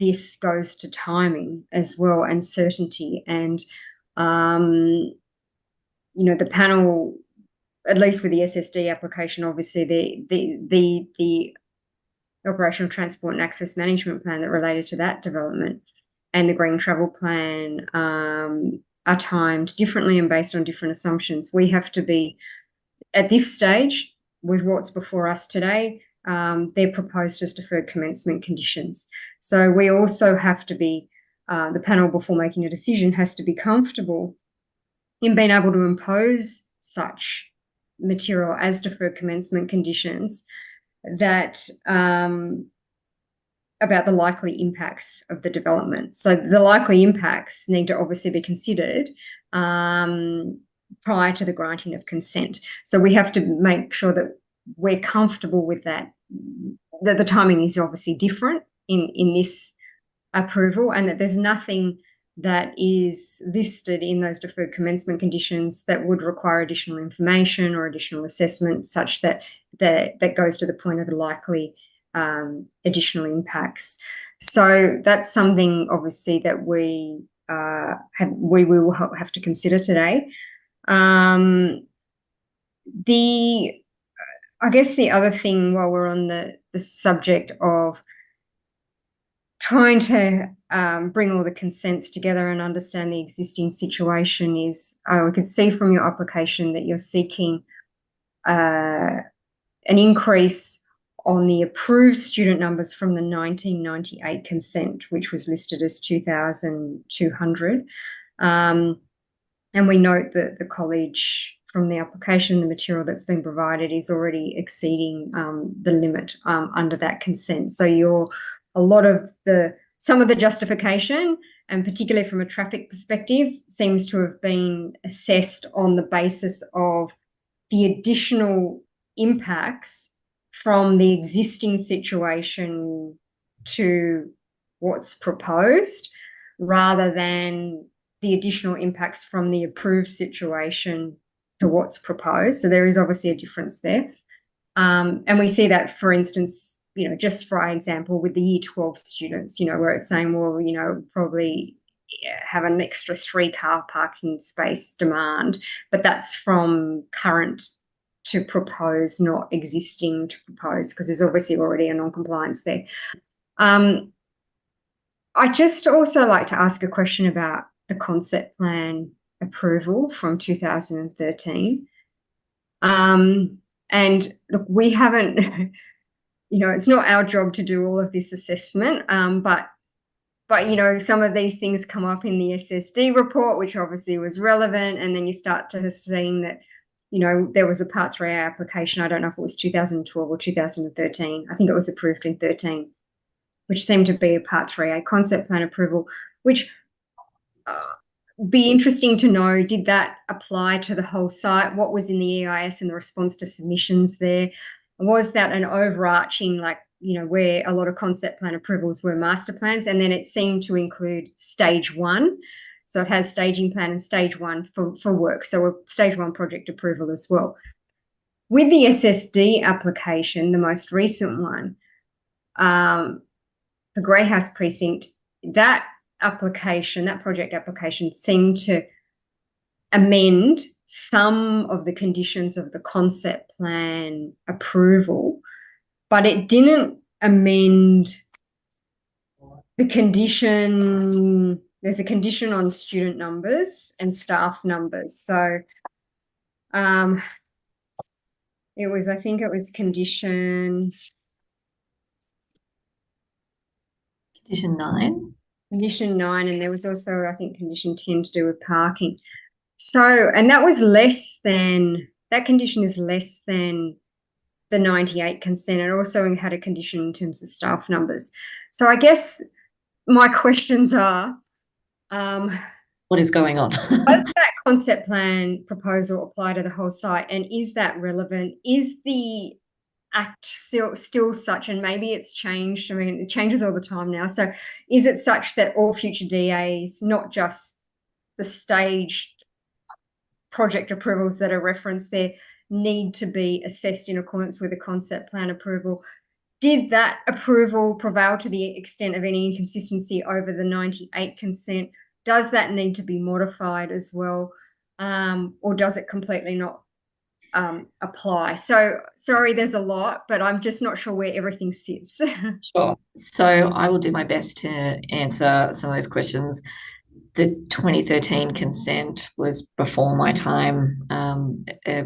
this goes to timing as well, and certainty, and the panel, at least with the SSD application, obviously the operational transport and access management plan that related to that development and the green travel plan are timed differently and based on different assumptions. We have to be, at this stage, with what's before us today, they're proposed as deferred commencement conditions. So we also have to be, the panel, before making a decision, has to be comfortable in being able to impose such material as deferred commencement conditions that about the likely impacts of the development. So the likely impacts need to obviously be considered prior to the granting of consent. So we have to make sure that we're comfortable with that, that the timing is obviously different in this approval, and that there's nothing that is listed in those deferred commencement conditions that would require additional information or additional assessment, such that that goes to the point of the likely additional impacts. So that's something, obviously, that we will have to consider today. I guess the other thing, while we're on the subject of trying to bring all the consents together and understand the existing situation, is we could see from your application that you're seeking an increase on the approved student numbers from the 1998 consent, which was listed as 2,200. And we note that the college, from the application, the material that's been provided is already exceeding the limit under that consent. So some of the justification, and particularly from a traffic perspective, seems to have been assessed on the basis of the additional impacts from the existing situation to what's proposed, rather than the additional impacts from the approved situation to what's proposed. So there is obviously a difference there. And we see that, for instance, just for our example, with the year 12 students, where it's saying, well, probably have an extra 3 car parking space demand, but that's from current to propose, not existing to propose, because there's obviously already a non-compliance there. I just also like to ask a question about the concept plan approval from 2013. And look, we haven't, it's not our job to do all of this assessment, but some of these things come up in the SSD report, which obviously was relevant, and then you start to see that, there was a Part 3A application. I don't know if it was 2012 or 2013. I think it was approved in 13, which seemed to be a Part 3A concept plan approval, which be interesting to know, did that apply to the whole site? What was in the EIS and the response to submissions there? Was that an overarching, where a lot of concept plan approvals were master plans, and then it seemed to include stage 1. So it has staging plan and stage 1 for work. So a stage 1 project approval as well. With the SSD application, the most recent one, the Grey House precinct, that project application seemed to amend some of the conditions of the concept plan approval, but it didn't amend the condition. There's a condition on student numbers and staff numbers. So I think it was condition 9. Condition 9, and there was also, I think, condition 10 to do with parking. So, and that condition is less than the 98 consent. It also had a condition in terms of staff numbers. So I guess my questions are, what is going on? Does that concept plan proposal apply to the whole site, and is that relevant? Is the Act still such, and maybe it's changed, it changes all the time now, so is it such that all future DAs, not just the staged project approvals that are referenced there, need to be assessed in accordance with the concept plan approval? Did that approval prevail to the extent of any inconsistency over the 98 consent? Does that need to be modified as well, or does it completely not apply? So sorry, there's a lot, but I'm just not sure where everything sits. Sure. So I will do my best to answer some of those questions. The 2013 consent was before my time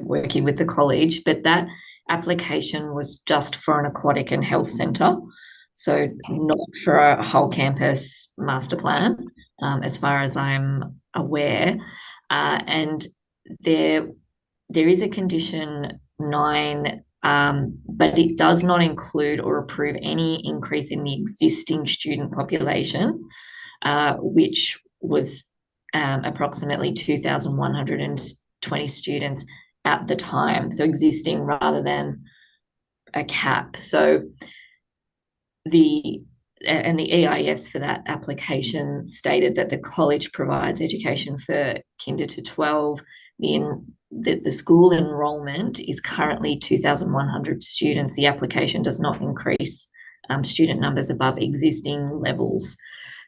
working with the college, but that application was just for an aquatic and health centre, so not for a whole campus master plan, as far as I'm aware. And there is a condition 9, but it does not include or approve any increase in the existing student population, which was approximately 2,120 students at the time, so existing rather than a cap. So the EIS for that application stated that the college provides education for kinder to 12. The school enrolment is currently 2,100 students. The application does not increase student numbers above existing levels.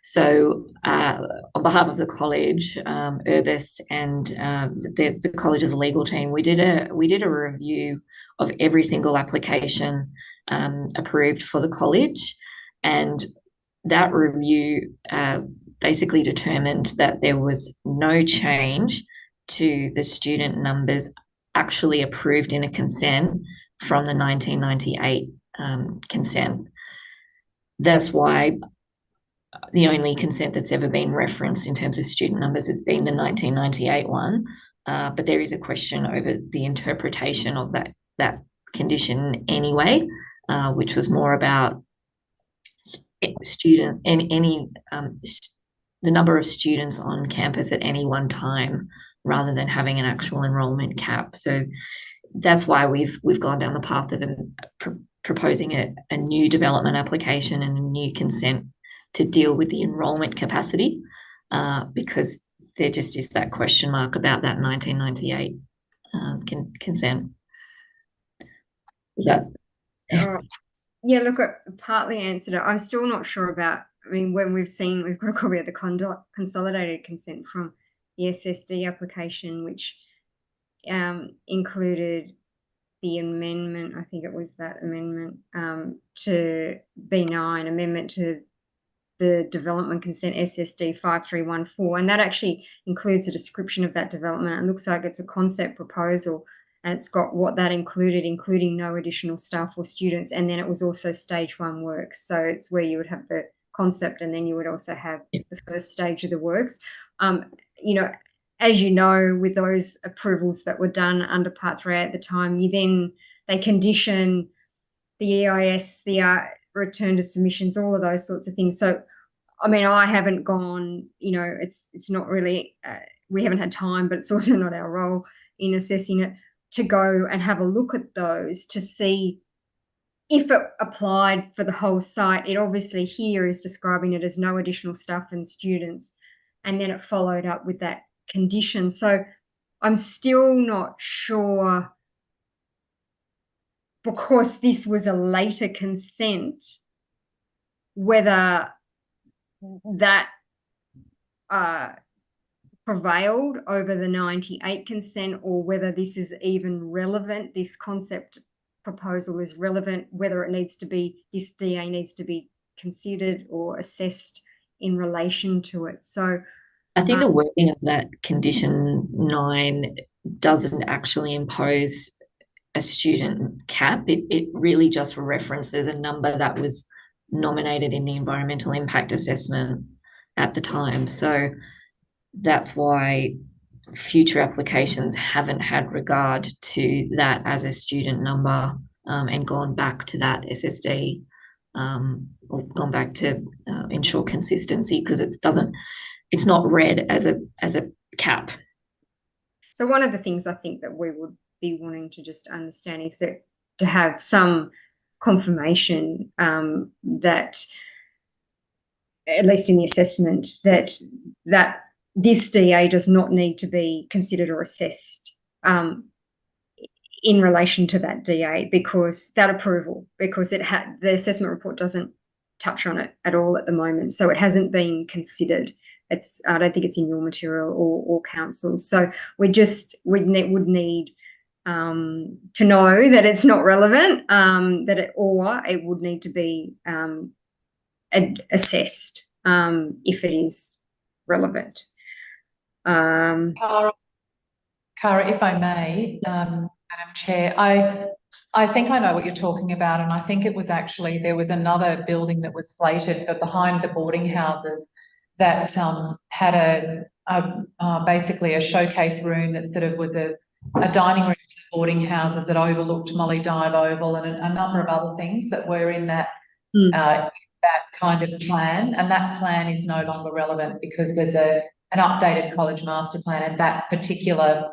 So on behalf of the college, Urbis, and the college's legal team, we did a review of every single application approved for the college, and that review basically determined that there was no change to the student numbers actually approved in a consent from the 1998 consent. That's why the only consent that's ever been referenced in terms of student numbers has been the 1998 one. but there is a question over the interpretation of that condition anyway, which was more about student and the number of students on campus at any one time, rather than having an actual enrolment cap. So that's why we've gone down the path of proposing a new development application and a new consent to deal with the enrolment capacity, because there just is that question mark about that 1998 consent. Is that? Yeah, look, I partly answered it. I'm still not sure about, I mean, when we've got a copy of the consolidated consent from the SSD application, which included the amendment, I think it was that amendment to B9, amendment to the development consent SSD 5314, and that actually includes a description of that development. It looks like it's a concept proposal, and it's got what that included, including no additional staff or students, and then it was also stage 1 works. So it's where you would have the concept, and then you would also have the first stage of the works. You know, as you know, with those approvals that were done under Part 3 at the time, they condition the EIS, the return to submissions, all of those sorts of things. So, I mean, I haven't gone, you know, it's not really, we haven't had time, but it's also not our role in assessing it, to go and have a look at those to see if it applied for the whole site. It obviously here is describing it as no additional staff and students, and then it followed up with that condition. So I'm still not sure, because this was a later consent, whether that prevailed over the 98 consent, or whether this is even relevant, this concept proposal is relevant, whether it needs to be, this DA needs to be considered or assessed in relation to it. So I think the wording of that condition 9 doesn't actually impose a student cap. It really just references a number that was nominated in the environmental impact assessment at the time. So that's why future applications haven't had regard to that as a student number, and gone back to that SSD, or gone back to ensure consistency, because it's not read as a cap. So one of the things I think that we would be wanting to just understand is that to have some confirmation that, at least in the assessment, that this DA does not need to be considered or assessed in relation to that DA, because that approval, because the assessment report doesn't touch on it at all at the moment. So it hasn't been considered. I don't think it's in your material or council's. So would need to know that it's not relevant, or it would need to be assessed if it is relevant. Cara, if I may, Madam Chair, I think I know what you're talking about, and I think it was actually, there was another building that was slated for behind the boarding houses that had basically a showcase room that sort of was a dining room for the boarding houses that overlooked Molly Dive Oval, and a number of other things that were in that that kind of plan. And that plan is no longer relevant because there's an updated college master plan, and that particular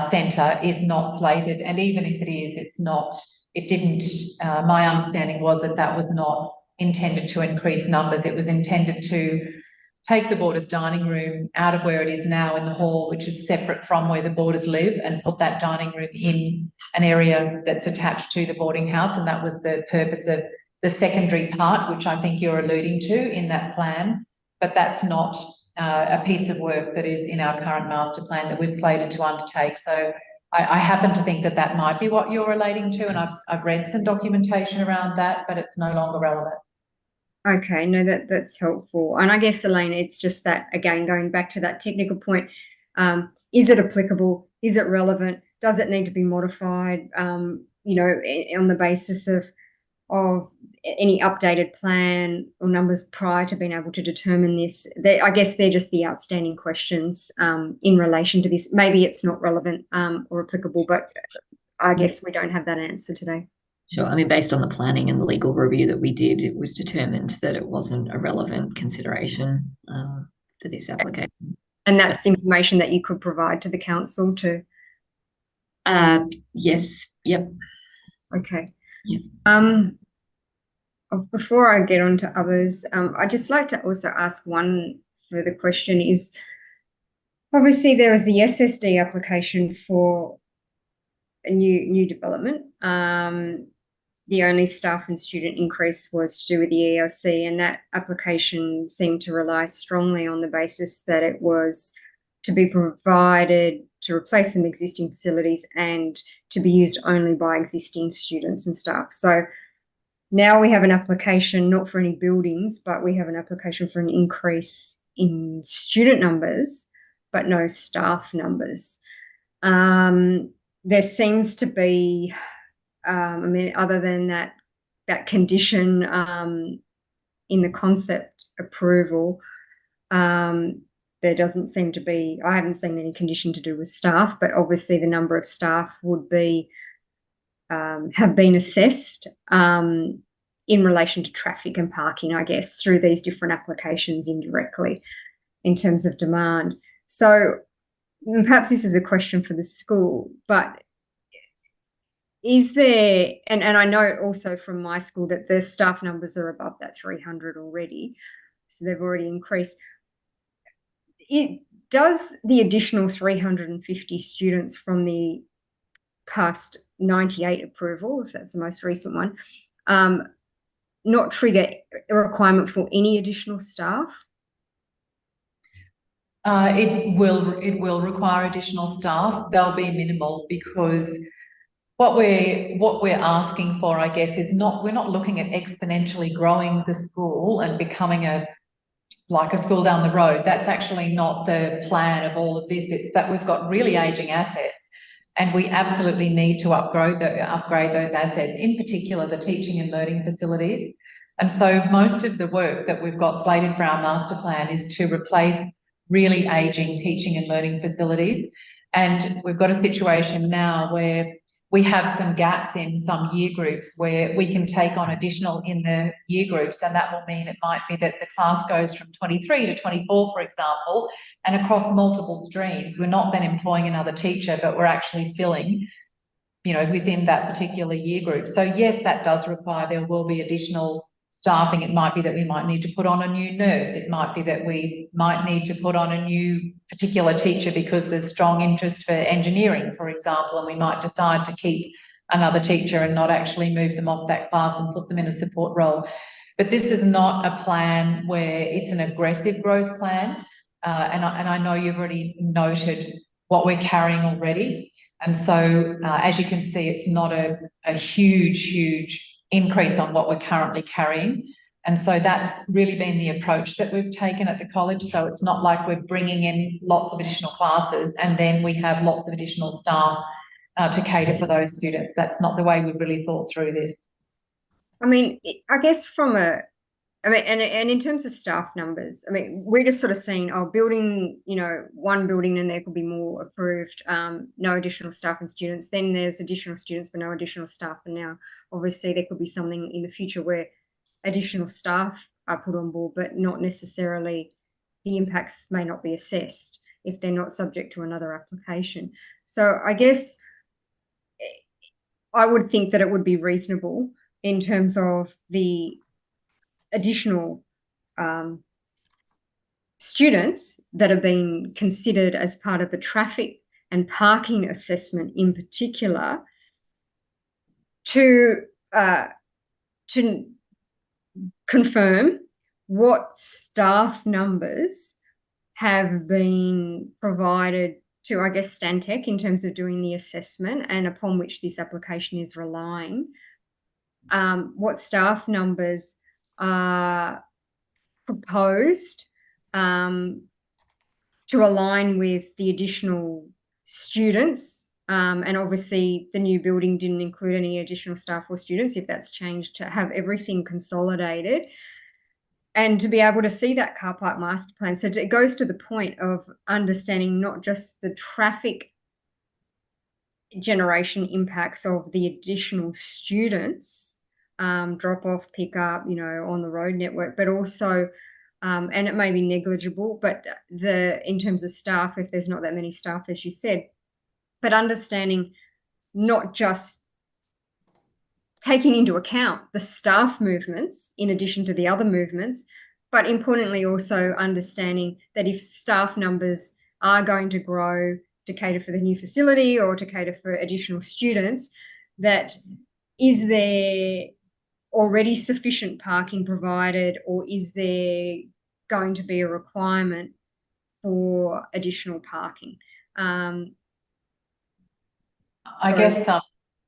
centre is not slated. And even if it is, my understanding was that was not intended to increase numbers. It was intended to take the boarders' dining room out of where it is now in the hall, which is separate from where the boarders live, and put that dining room in an area that's attached to the boarding house. And that was the purpose of the secondary part, which I think you're alluding to in that plan. But that's not a piece of work that is in our current master plan that we've slated to undertake. So I happen to think that might be what you're relating to, and I've read some documentation around that, but it's no longer relevant. Okay, no, that's helpful. And I guess, Elaine, it's just that, again, going back to that technical point, is it applicable? Is it relevant? Does it need to be modified, on the basis of of any updated plan or numbers prior to being able to determine this? I guess they're just the outstanding questions in relation to this. Maybe it's not relevant or applicable, but I guess we don't have that answer today. Sure. I mean, based on the planning and the legal review that we did, it was determined that it wasn't a relevant consideration for this application. And that's information that you could provide to the council to? Yes. Yep. Okay. Yep. Before I get on to others, I'd just like to also ask one further question is, obviously there was the SSD application for a new development. The only staff and student increase was to do with the ELC, and that application seemed to rely strongly on the basis that it was to be provided to replace some existing facilities and to be used only by existing students and staff. So now we have an application not for any buildings, but we have an application for an increase in student numbers, but no staff numbers. There seems to be, I mean, other than that condition in the concept approval, there doesn't seem to be, I haven't seen any condition to do with staff, but obviously the number of staff would be, have been assessed in relation to traffic and parking, I guess, through these different applications indirectly in terms of demand. So perhaps this is a question for the school, but is there, and I know also from my school that the staff numbers are above that 300 already, so they've already increased. Does the additional 350 students from the past 98 approval, if that's the most recent one, not trigger a requirement for any additional staff? It will require additional staff. They'll be minimal because what we're asking for, I guess, is we're not looking at exponentially growing the school and becoming like a school down the road. That's actually not the plan of all of this. It's that we've got really aging assets and we absolutely need to upgrade those assets, in particular the teaching and learning facilities. And so most of the work that we've got slated for our master plan is to replace really aging teaching and learning facilities. And we've got a situation now where we have some gaps in some year groups where we can take on additional in the year groups, and that will mean it might be that the class goes from 23 to 24, for example, and across multiple streams. We're not then employing another teacher, but we're actually filling, within that particular year group. So yes, that does require, there will be additional staffing. It might be that we might need to put on a new nurse. It might be that we might need to put on a new particular teacher because there's strong interest for engineering, for example, and we might decide to keep another teacher and not actually move them off that class and put them in a support role. But this is not a plan where it's an aggressive growth plan. And I know you've already noted what we're carrying already. And so as you can see, it's not a huge increase on what we're currently carrying. And so that's really been the approach that we've taken at the college. So it's not like we're bringing in lots of additional classes and then we have lots of additional staff to cater for those students. That's not the way we've really thought through this. I mean, I guess and in terms of staff numbers, I mean, we're just sort of seeing, building, one building and there could be more approved, no additional staff and students. Then there's additional students, but no additional staff. And now, obviously, there could be something in the future where additional staff are put on board, but not necessarily the impacts may not be assessed if they're not subject to another application. So I guess I would think that it would be reasonable in terms of the additional students that are being considered as part of the traffic and parking assessment in particular to confirm what staff numbers have been provided to, I guess, Stantec in terms of doing the assessment and upon which this application is relying. What staff numbers are proposed to align with the additional students And obviously the new building didn't include any additional staff or students. If that's changed, to have everything consolidated and to be able to see that car park master plan. So it goes to the point of understanding not just the traffic generation impacts of the additional students, drop off, pick up, on the road network, but also, and it may be negligible, but in terms of staff, if there's not that many staff, as you said, but understanding not just taking into account the staff movements in addition to the other movements, but importantly also understanding that if staff numbers are going to grow to cater for the new facility or to cater for additional students, that is there already sufficient parking provided, or is there going to be a requirement for additional parking? I guess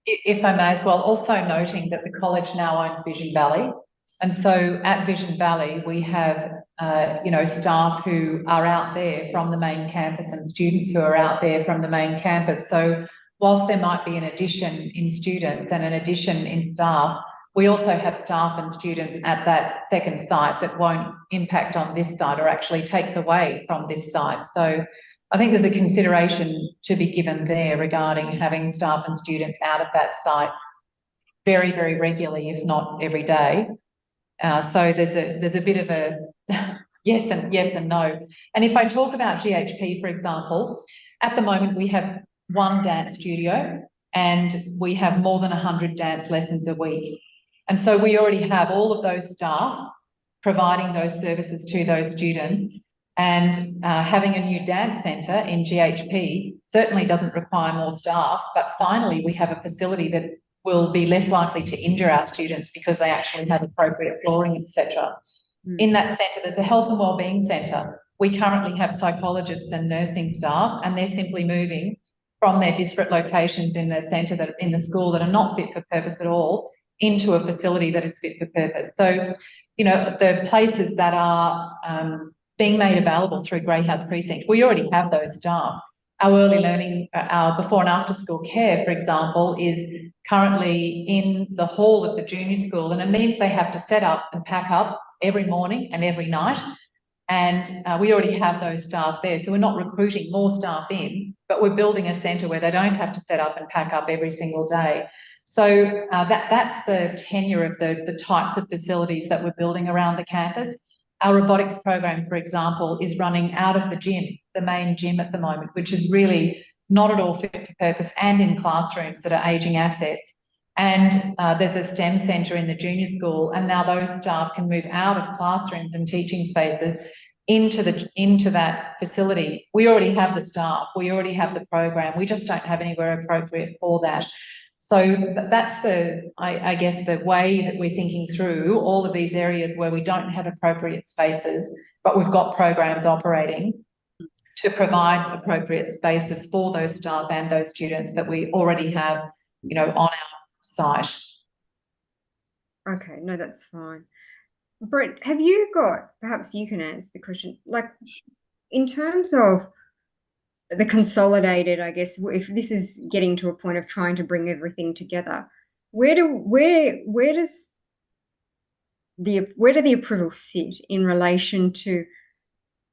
if I may as well, also noting that the college now owns Vision Valley. And so at Vision Valley, we have, staff who are out there from the main campus and students who are out there from the main campus. So whilst there might be an addition in students and an addition in staff, we also have staff and students at that second site that won't impact on this site or actually takes away from this site. So I think there's a consideration to be given there regarding having staff and students out of that site very, very regularly, if not every day. So there's a bit of a yes and no. And if I talk about GHP, for example, at the moment we have one dance studio and we have more than 100 dance lessons a week. And so we already have all of those staff providing those services to those students, and having a new dance centre in GHP certainly doesn't require more staff, but finally we have a facility that will be less likely to injure our students because they actually have appropriate flooring, etc. In that centre, there's a health and wellbeing centre. We currently have psychologists and nursing staff, and they're simply moving from their disparate locations in the centre, in the school, that are not fit for purpose at all, into a facility that is fit for purpose. So, the places that are being made available through Grey House Precinct, we already have those staff. Our early learning, our before and after school care, for example, is currently in the hall of the junior school, and it means they have to set up and pack up every morning and every night. And we already have those staff there. So we're not recruiting more staff in, but we're building a centre where they don't have to set up and pack up every single day. So that's the tenure of the types of facilities that we're building around the campus. Our robotics program, for example, is running out of the gym, the main gym at the moment, which is really not at all fit for purpose, and in classrooms that are ageing assets. And there's a STEM centre in the junior school, and now those staff can move out of classrooms and teaching spaces into that facility. We already have the staff, we already have the program, we just don't have anywhere appropriate for that. So that's I guess the way that we're thinking through all of these areas where we don't have appropriate spaces, but we've got programs operating to provide appropriate spaces for those staff and those students that we already have, on our site. Okay, no, that's fine. Brett, have you got, perhaps you can answer the question, like in terms of the consolidated, I guess, if this is getting to a point of trying to bring everything together, where do the approvals sit in relation to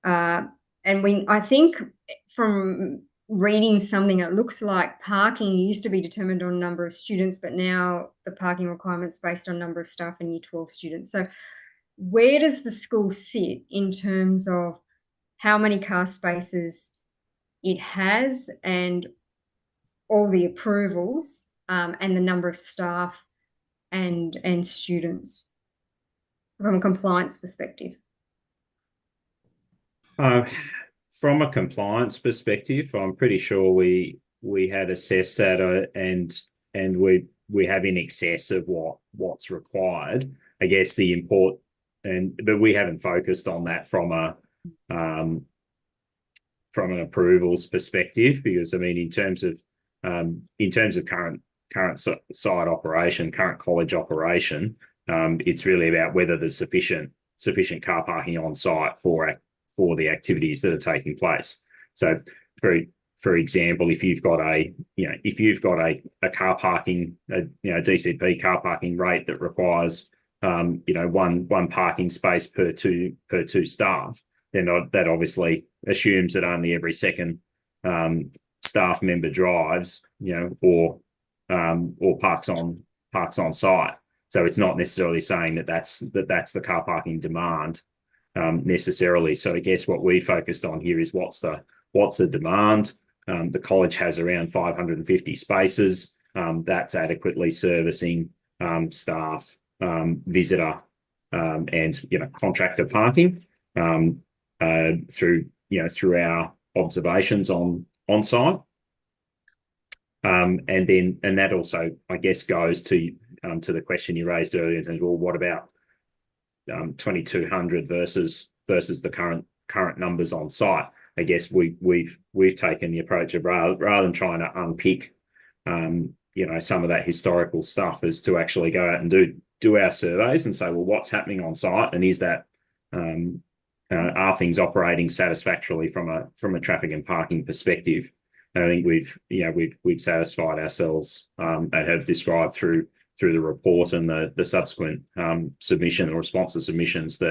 I think from reading something, it looks like parking used to be determined on number of students, but now the parking requirements based on number of staff and Year 12 students. So where does the school sit in terms of how many car spaces it has and all the approvals and the number of staff and students from a compliance perspective? From a compliance perspective, I'm pretty sure we had assessed that and we have in excess of what's required. I guess but we haven't focused on that from an approvals perspective, because I mean in terms of current site operation, current college operation, it's really about whether there's sufficient car parking on site for the activities that are taking place. So for example, if you've got a car parking, DCP car parking rate that requires one parking space per two staff, then that obviously assumes that only every second staff member drives, or parks on site. So it's not necessarily saying that's the car parking demand necessarily. So I guess what we focused on here is what's the demand. The college has around 550 spaces. That's adequately servicing staff, visitor, and contractor parking through our observations on site. And that also, I guess, goes to the question you raised earlier, and well, what about 2,200 versus the current numbers on site? I guess we've taken the approach of rather than trying to unpick some of that historical stuff, is to actually go out and do our surveys and say, well, what's happening on site, and is that are things operating satisfactorily from a traffic and parking perspective? And I think we've satisfied ourselves and have described through the report and the subsequent submission or response to submissions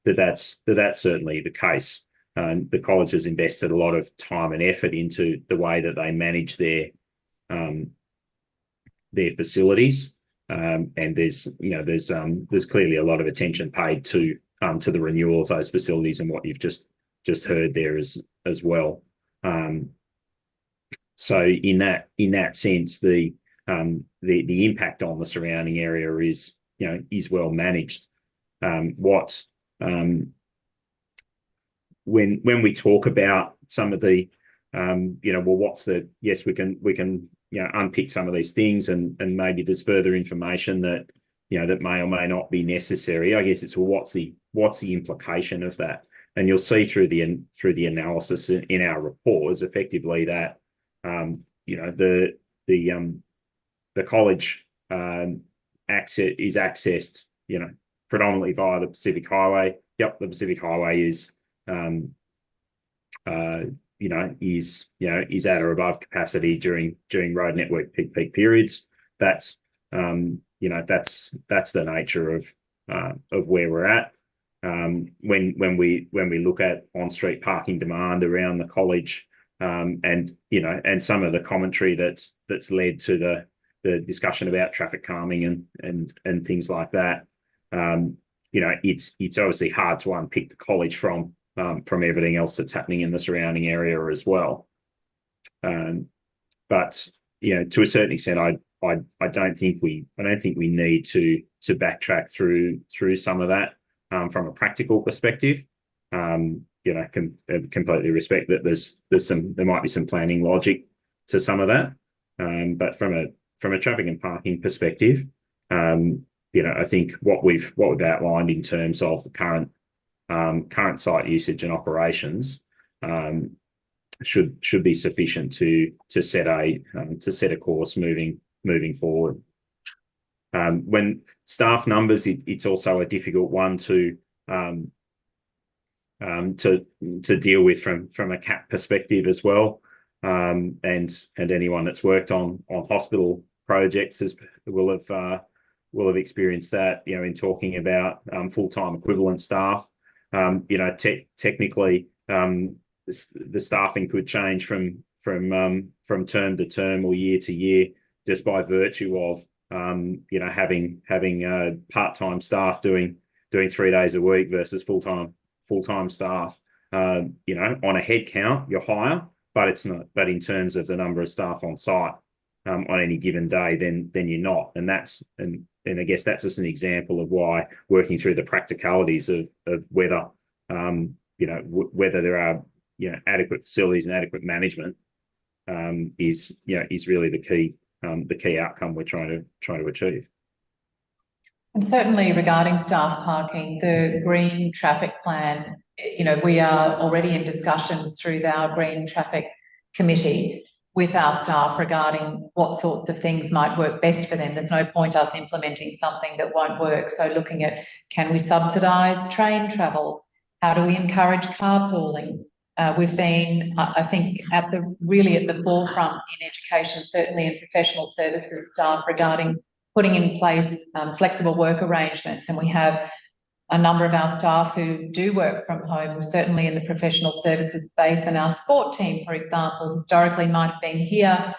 that's certainly the case. The college has invested a lot of time and effort into the way that they manage their facilities, and there's clearly a lot of attention paid to the renewal of those facilities, and what you've just heard there as well. So in that sense, the impact on the surrounding area is well managed. When we talk about some of the yes, we can unpick some of these things, and maybe there's further information that that may or may not be necessary. I guess it's, well, what's the implication of that? And you'll see through the analysis in our report is effectively that the college is accessed predominantly via the Pacific Highway. Yep, the Pacific Highway is at or above capacity during road network peak periods. That's that's the nature of where we're at. When we look at on-street parking demand around the college, and some of the commentary that's led to the discussion about traffic calming and things like that, it's obviously hard to unpick the college from everything else that's happening in the surrounding area as well. But to a certain extent, I don't think we need to backtrack through some of that from a practical perspective. Completely respect that there might be some planning logic to some of that, but from a traffic and parking perspective, I think what we've outlined in terms of the current site usage and operations should be sufficient to set a course moving forward. When staff numbers, it's also a difficult one to deal with from a CAP perspective as well, and anyone that's worked on hospital projects will have experienced that in talking about full-time equivalent staff. Technically, the staffing could change from term to term or year to year, just by virtue of having part-time staff doing 3 days a week versus full-time staff. On a head count, you're higher, but it's not. But in terms of the number of staff on site on any given day, then you're not. And I guess that's just an example of why working through the practicalities of whether whether there are adequate facilities and adequate management is really the key outcome we're trying to achieve. And certainly regarding staff parking, the green traffic plan, we are already in discussion through our green traffic committee with our staff regarding what sorts of things might work best for them. There's no point us implementing something that won't work. So looking at, can we subsidise train travel? How do we encourage carpooling? We've been, I think, really at the forefront in education, certainly in professional services staff, regarding putting in place flexible work arrangements. And we have a number of our staff who do work from home, certainly in the professional services space. And our sport team, for example, historically might have been here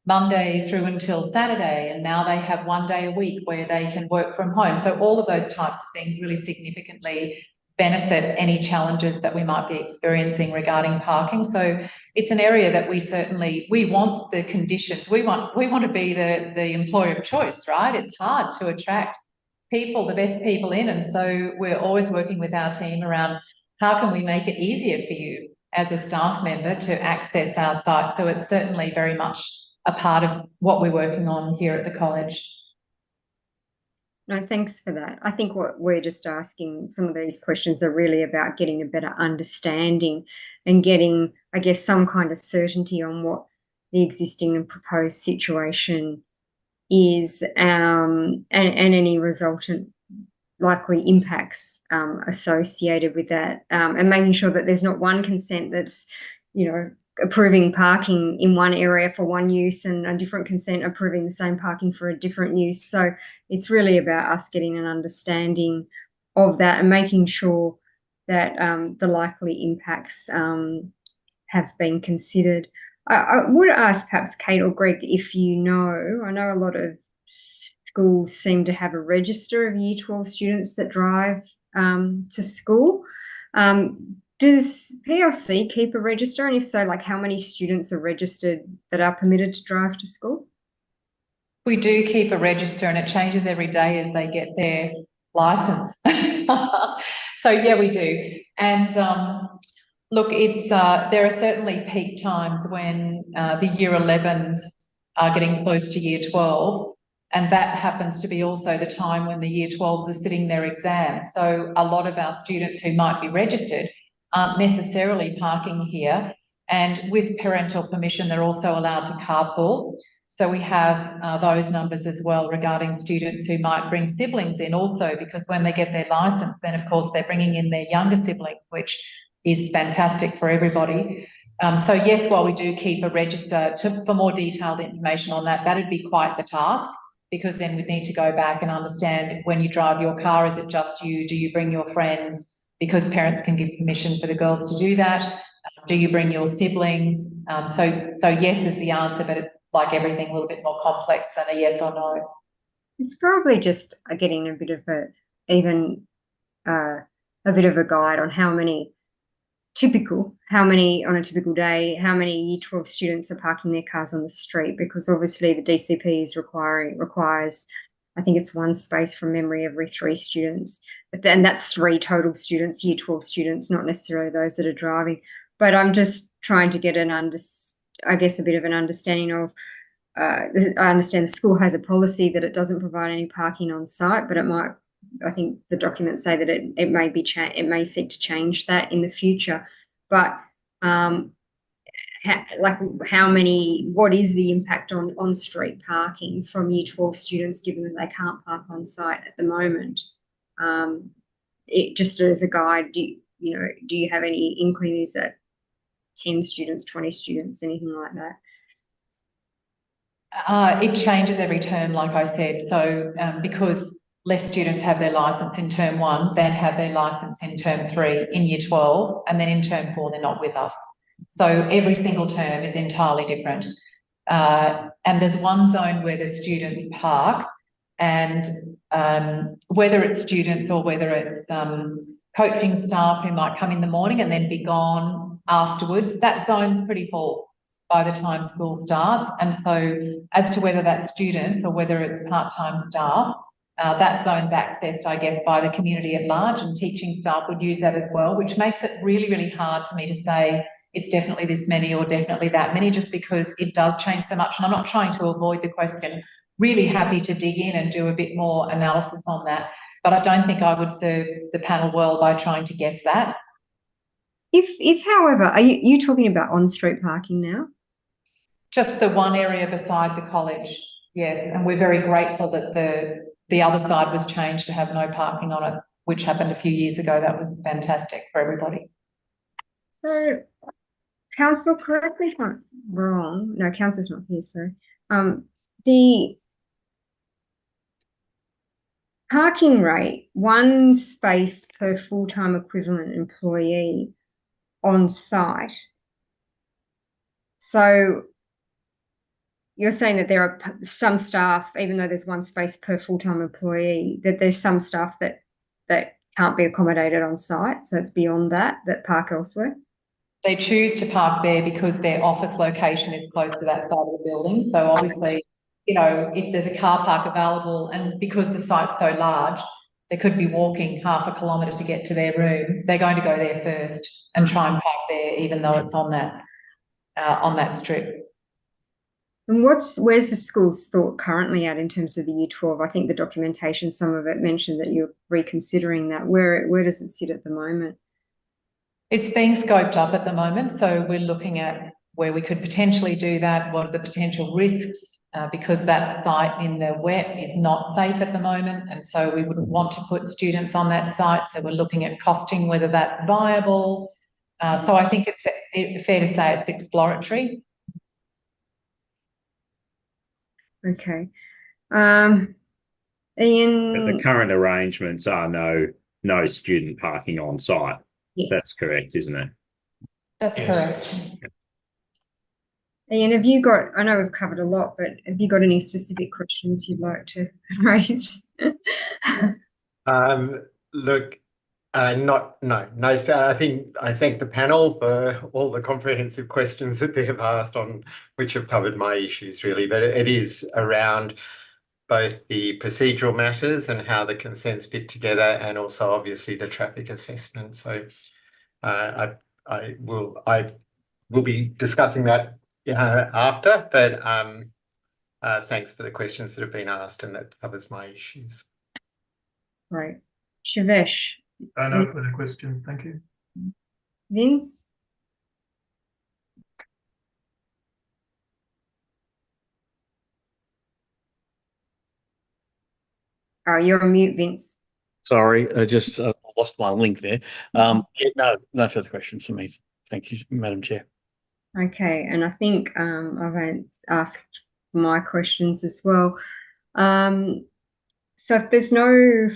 Monday through until Saturday, and now they have 1 day a week where they can work from home. So all of those types of things really significantly benefit any challenges that we might be experiencing regarding parking. So it's an area that we want the conditions. We want to be the employer of choice, right? It's hard to attract people, the best people in. And so we're always working with our team around how can we make it easier for you as a staff member to access our site. So it's certainly very much a part of what we're working on here at the college. No, thanks for that. I think what we're just asking, some of these questions are really about getting a better understanding and getting, I guess, some kind of certainty on what the existing and proposed situation is, and any resultant likely impacts associated with that, and making sure that there's not one consent that's, approving parking in one area for one use and a different consent approving the same parking for a different use. So it's really about us getting an understanding of that and making sure that the likely impacts have been considered. I would ask perhaps Kate or Greg if I know a lot of schools seem to have a register of Year 12 students that drive to school. Does PLC keep a register? And if so, how many students are registered that are permitted to drive to school? We do keep a register, and it changes every day as they get their licence. So yeah, we do. And look, there are certainly peak times when the Year 11s are getting close to Year 12. And that happens to be also the time when the Year 12s are sitting their exams. So a lot of our students who might be registered aren't necessarily parking here. And with parental permission, they're also allowed to carpool. So we have those numbers as well regarding students who might bring siblings in also, because when they get their licence, then of course they're bringing in their younger siblings, which is fantastic for everybody. So yes, while we do keep a register, for more detailed information on that, that'd be quite the task, because then we'd need to go back and understand, when you drive your car, is it just you? Do you bring your friends? Because parents can give permission for the girls to do that. Do you bring your siblings? So yes is the answer, but it's like everything, a little bit more complex than a yes or no. It's probably just getting a bit of a guide on how many on a typical day, how many Year 12 students are parking their cars on the street, because obviously the DCP is requires, I think it's one space from memory every 3 students, and that's 3 total students, Year 12 students, not necessarily those that are driving. But I'm just trying to get a bit of an understanding of, I understand the school has a policy that it doesn't provide any parking on site, but I think the documents say that it may seek to change that in the future. But what is the impact on street parking from Year 12 students, given that they can't park on site at the moment? It just as a guide, do you have any inkling? Is that 10 students, 20 students, anything like that? It changes every term, like I said. So because less students have their licence in term 1 than have their licence in term 3 in Year 12, and then in term 4 they're not with us. So every single term is entirely different. And there's one zone where the students park, and whether it's students or whether it's coaching staff who might come in the morning and then be gone afterwards, that zone's pretty full by the time school starts. And so as to whether that's students or whether it's part-time staff, that zone's accessed, I guess, by the community at large, and teaching staff would use that as well, which makes it really, really hard for me to say it's definitely this many or definitely that many, just because it does change so much. And I'm not trying to avoid the question. Really happy to dig in and do a bit more analysis on that. But I don't think I would serve the panel well by trying to guess that. If however, are you talking about on-street parking now? Just the one area beside the college, yes. And we're very grateful that the other side was changed to have no parking on it, which happened a few years ago. That was fantastic for everybody. So, Council, correct me if I'm wrong. No, Council's not here, so the parking rate, 1 space per full-time equivalent employee on site. So you're saying that there are some staff, even though there's 1 space per full-time employee, that there's some staff that can't be accommodated on site. So it's beyond that park elsewhere. They choose to park there because their office location is close to that side of the building. So obviously, you know, if there's a car park available, and because the site's so large, they could be walking half a kilometre to get to their room. They're going to go there first and try and park there, even though it's on that strip. And where's the school's thought currently at in terms of the Year 12? I think the documentation, some of it mentioned that you're reconsidering that. Where does it sit at the moment? It's being scoped up at the moment, so we're looking at where we could potentially do that, what are the potential risks, because that site in the wet is not safe at the moment, and so we wouldn't want to put students on that site, so we're looking at costing whether that's viable. So I think it's fair to say it's exploratory. Okay. Ian? But the current arrangements are no student parking on site. Yes. That's correct, isn't it? That's correct. Ian, have you got, I know we've covered a lot, but have you got any specific questions you'd like to raise? Look, no. I thank the panel for all the comprehensive questions that they have asked, on which have covered my issues really, but it is around both the procedural matters and how the consents fit together, and also obviously the traffic assessment. So I will be discussing that after, but thanks for the questions that have been asked, and that covers my issues. Right. Shivesh? No further questions, thank you. Vince? Oh, you're on mute, Vince. Sorry, I just lost my link there. Yeah, no further questions from me. Thank you, Madam Chair. Okay, and I think I've asked my questions as well. So if there's no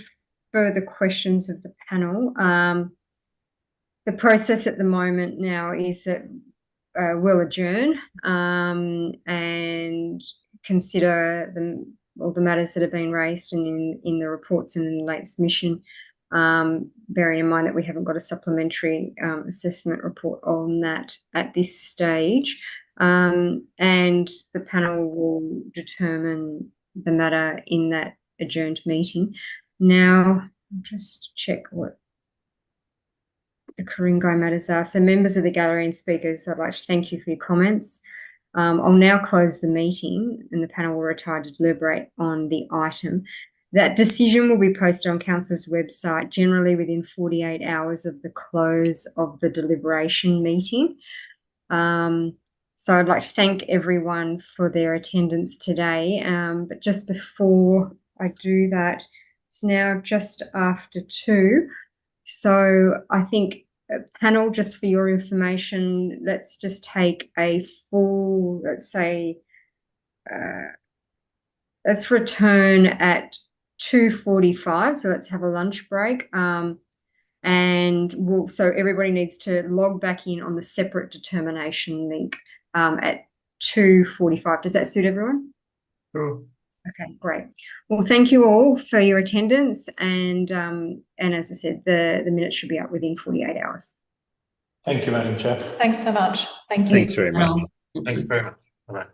further questions of the panel, the process at the moment now is that we'll adjourn and consider all the matters that have been raised in the reports and in the late submission, bearing in mind that we haven't got a supplementary assessment report on that at this stage. And the panel will determine the matter in that adjourned meeting. Now, I'll just check what the Ku-ring-gai matters are. So members of the gallery and speakers, I'd like to thank you for your comments. I'll now close the meeting and the panel will retire to deliberate on the item. That decision will be posted on Council's website generally within 48 hours of the close of the deliberation meeting. So I'd like to thank everyone for their attendance today. But just before I do that, it's now just after 2. So I think, panel, just for your information, let's just take a full, let's say, let's return at 2:45. So let's have a lunch break. And so everybody needs to log back in on the separate determination link at 2:45. Does that suit everyone? Sure. Okay, great. Well, thank you all for your attendance, and as I said, the minutes should be up within 48 hours. Thank you, Madam Chair. Thanks so much. Thank you. Thanks very much. Thanks very much. All right.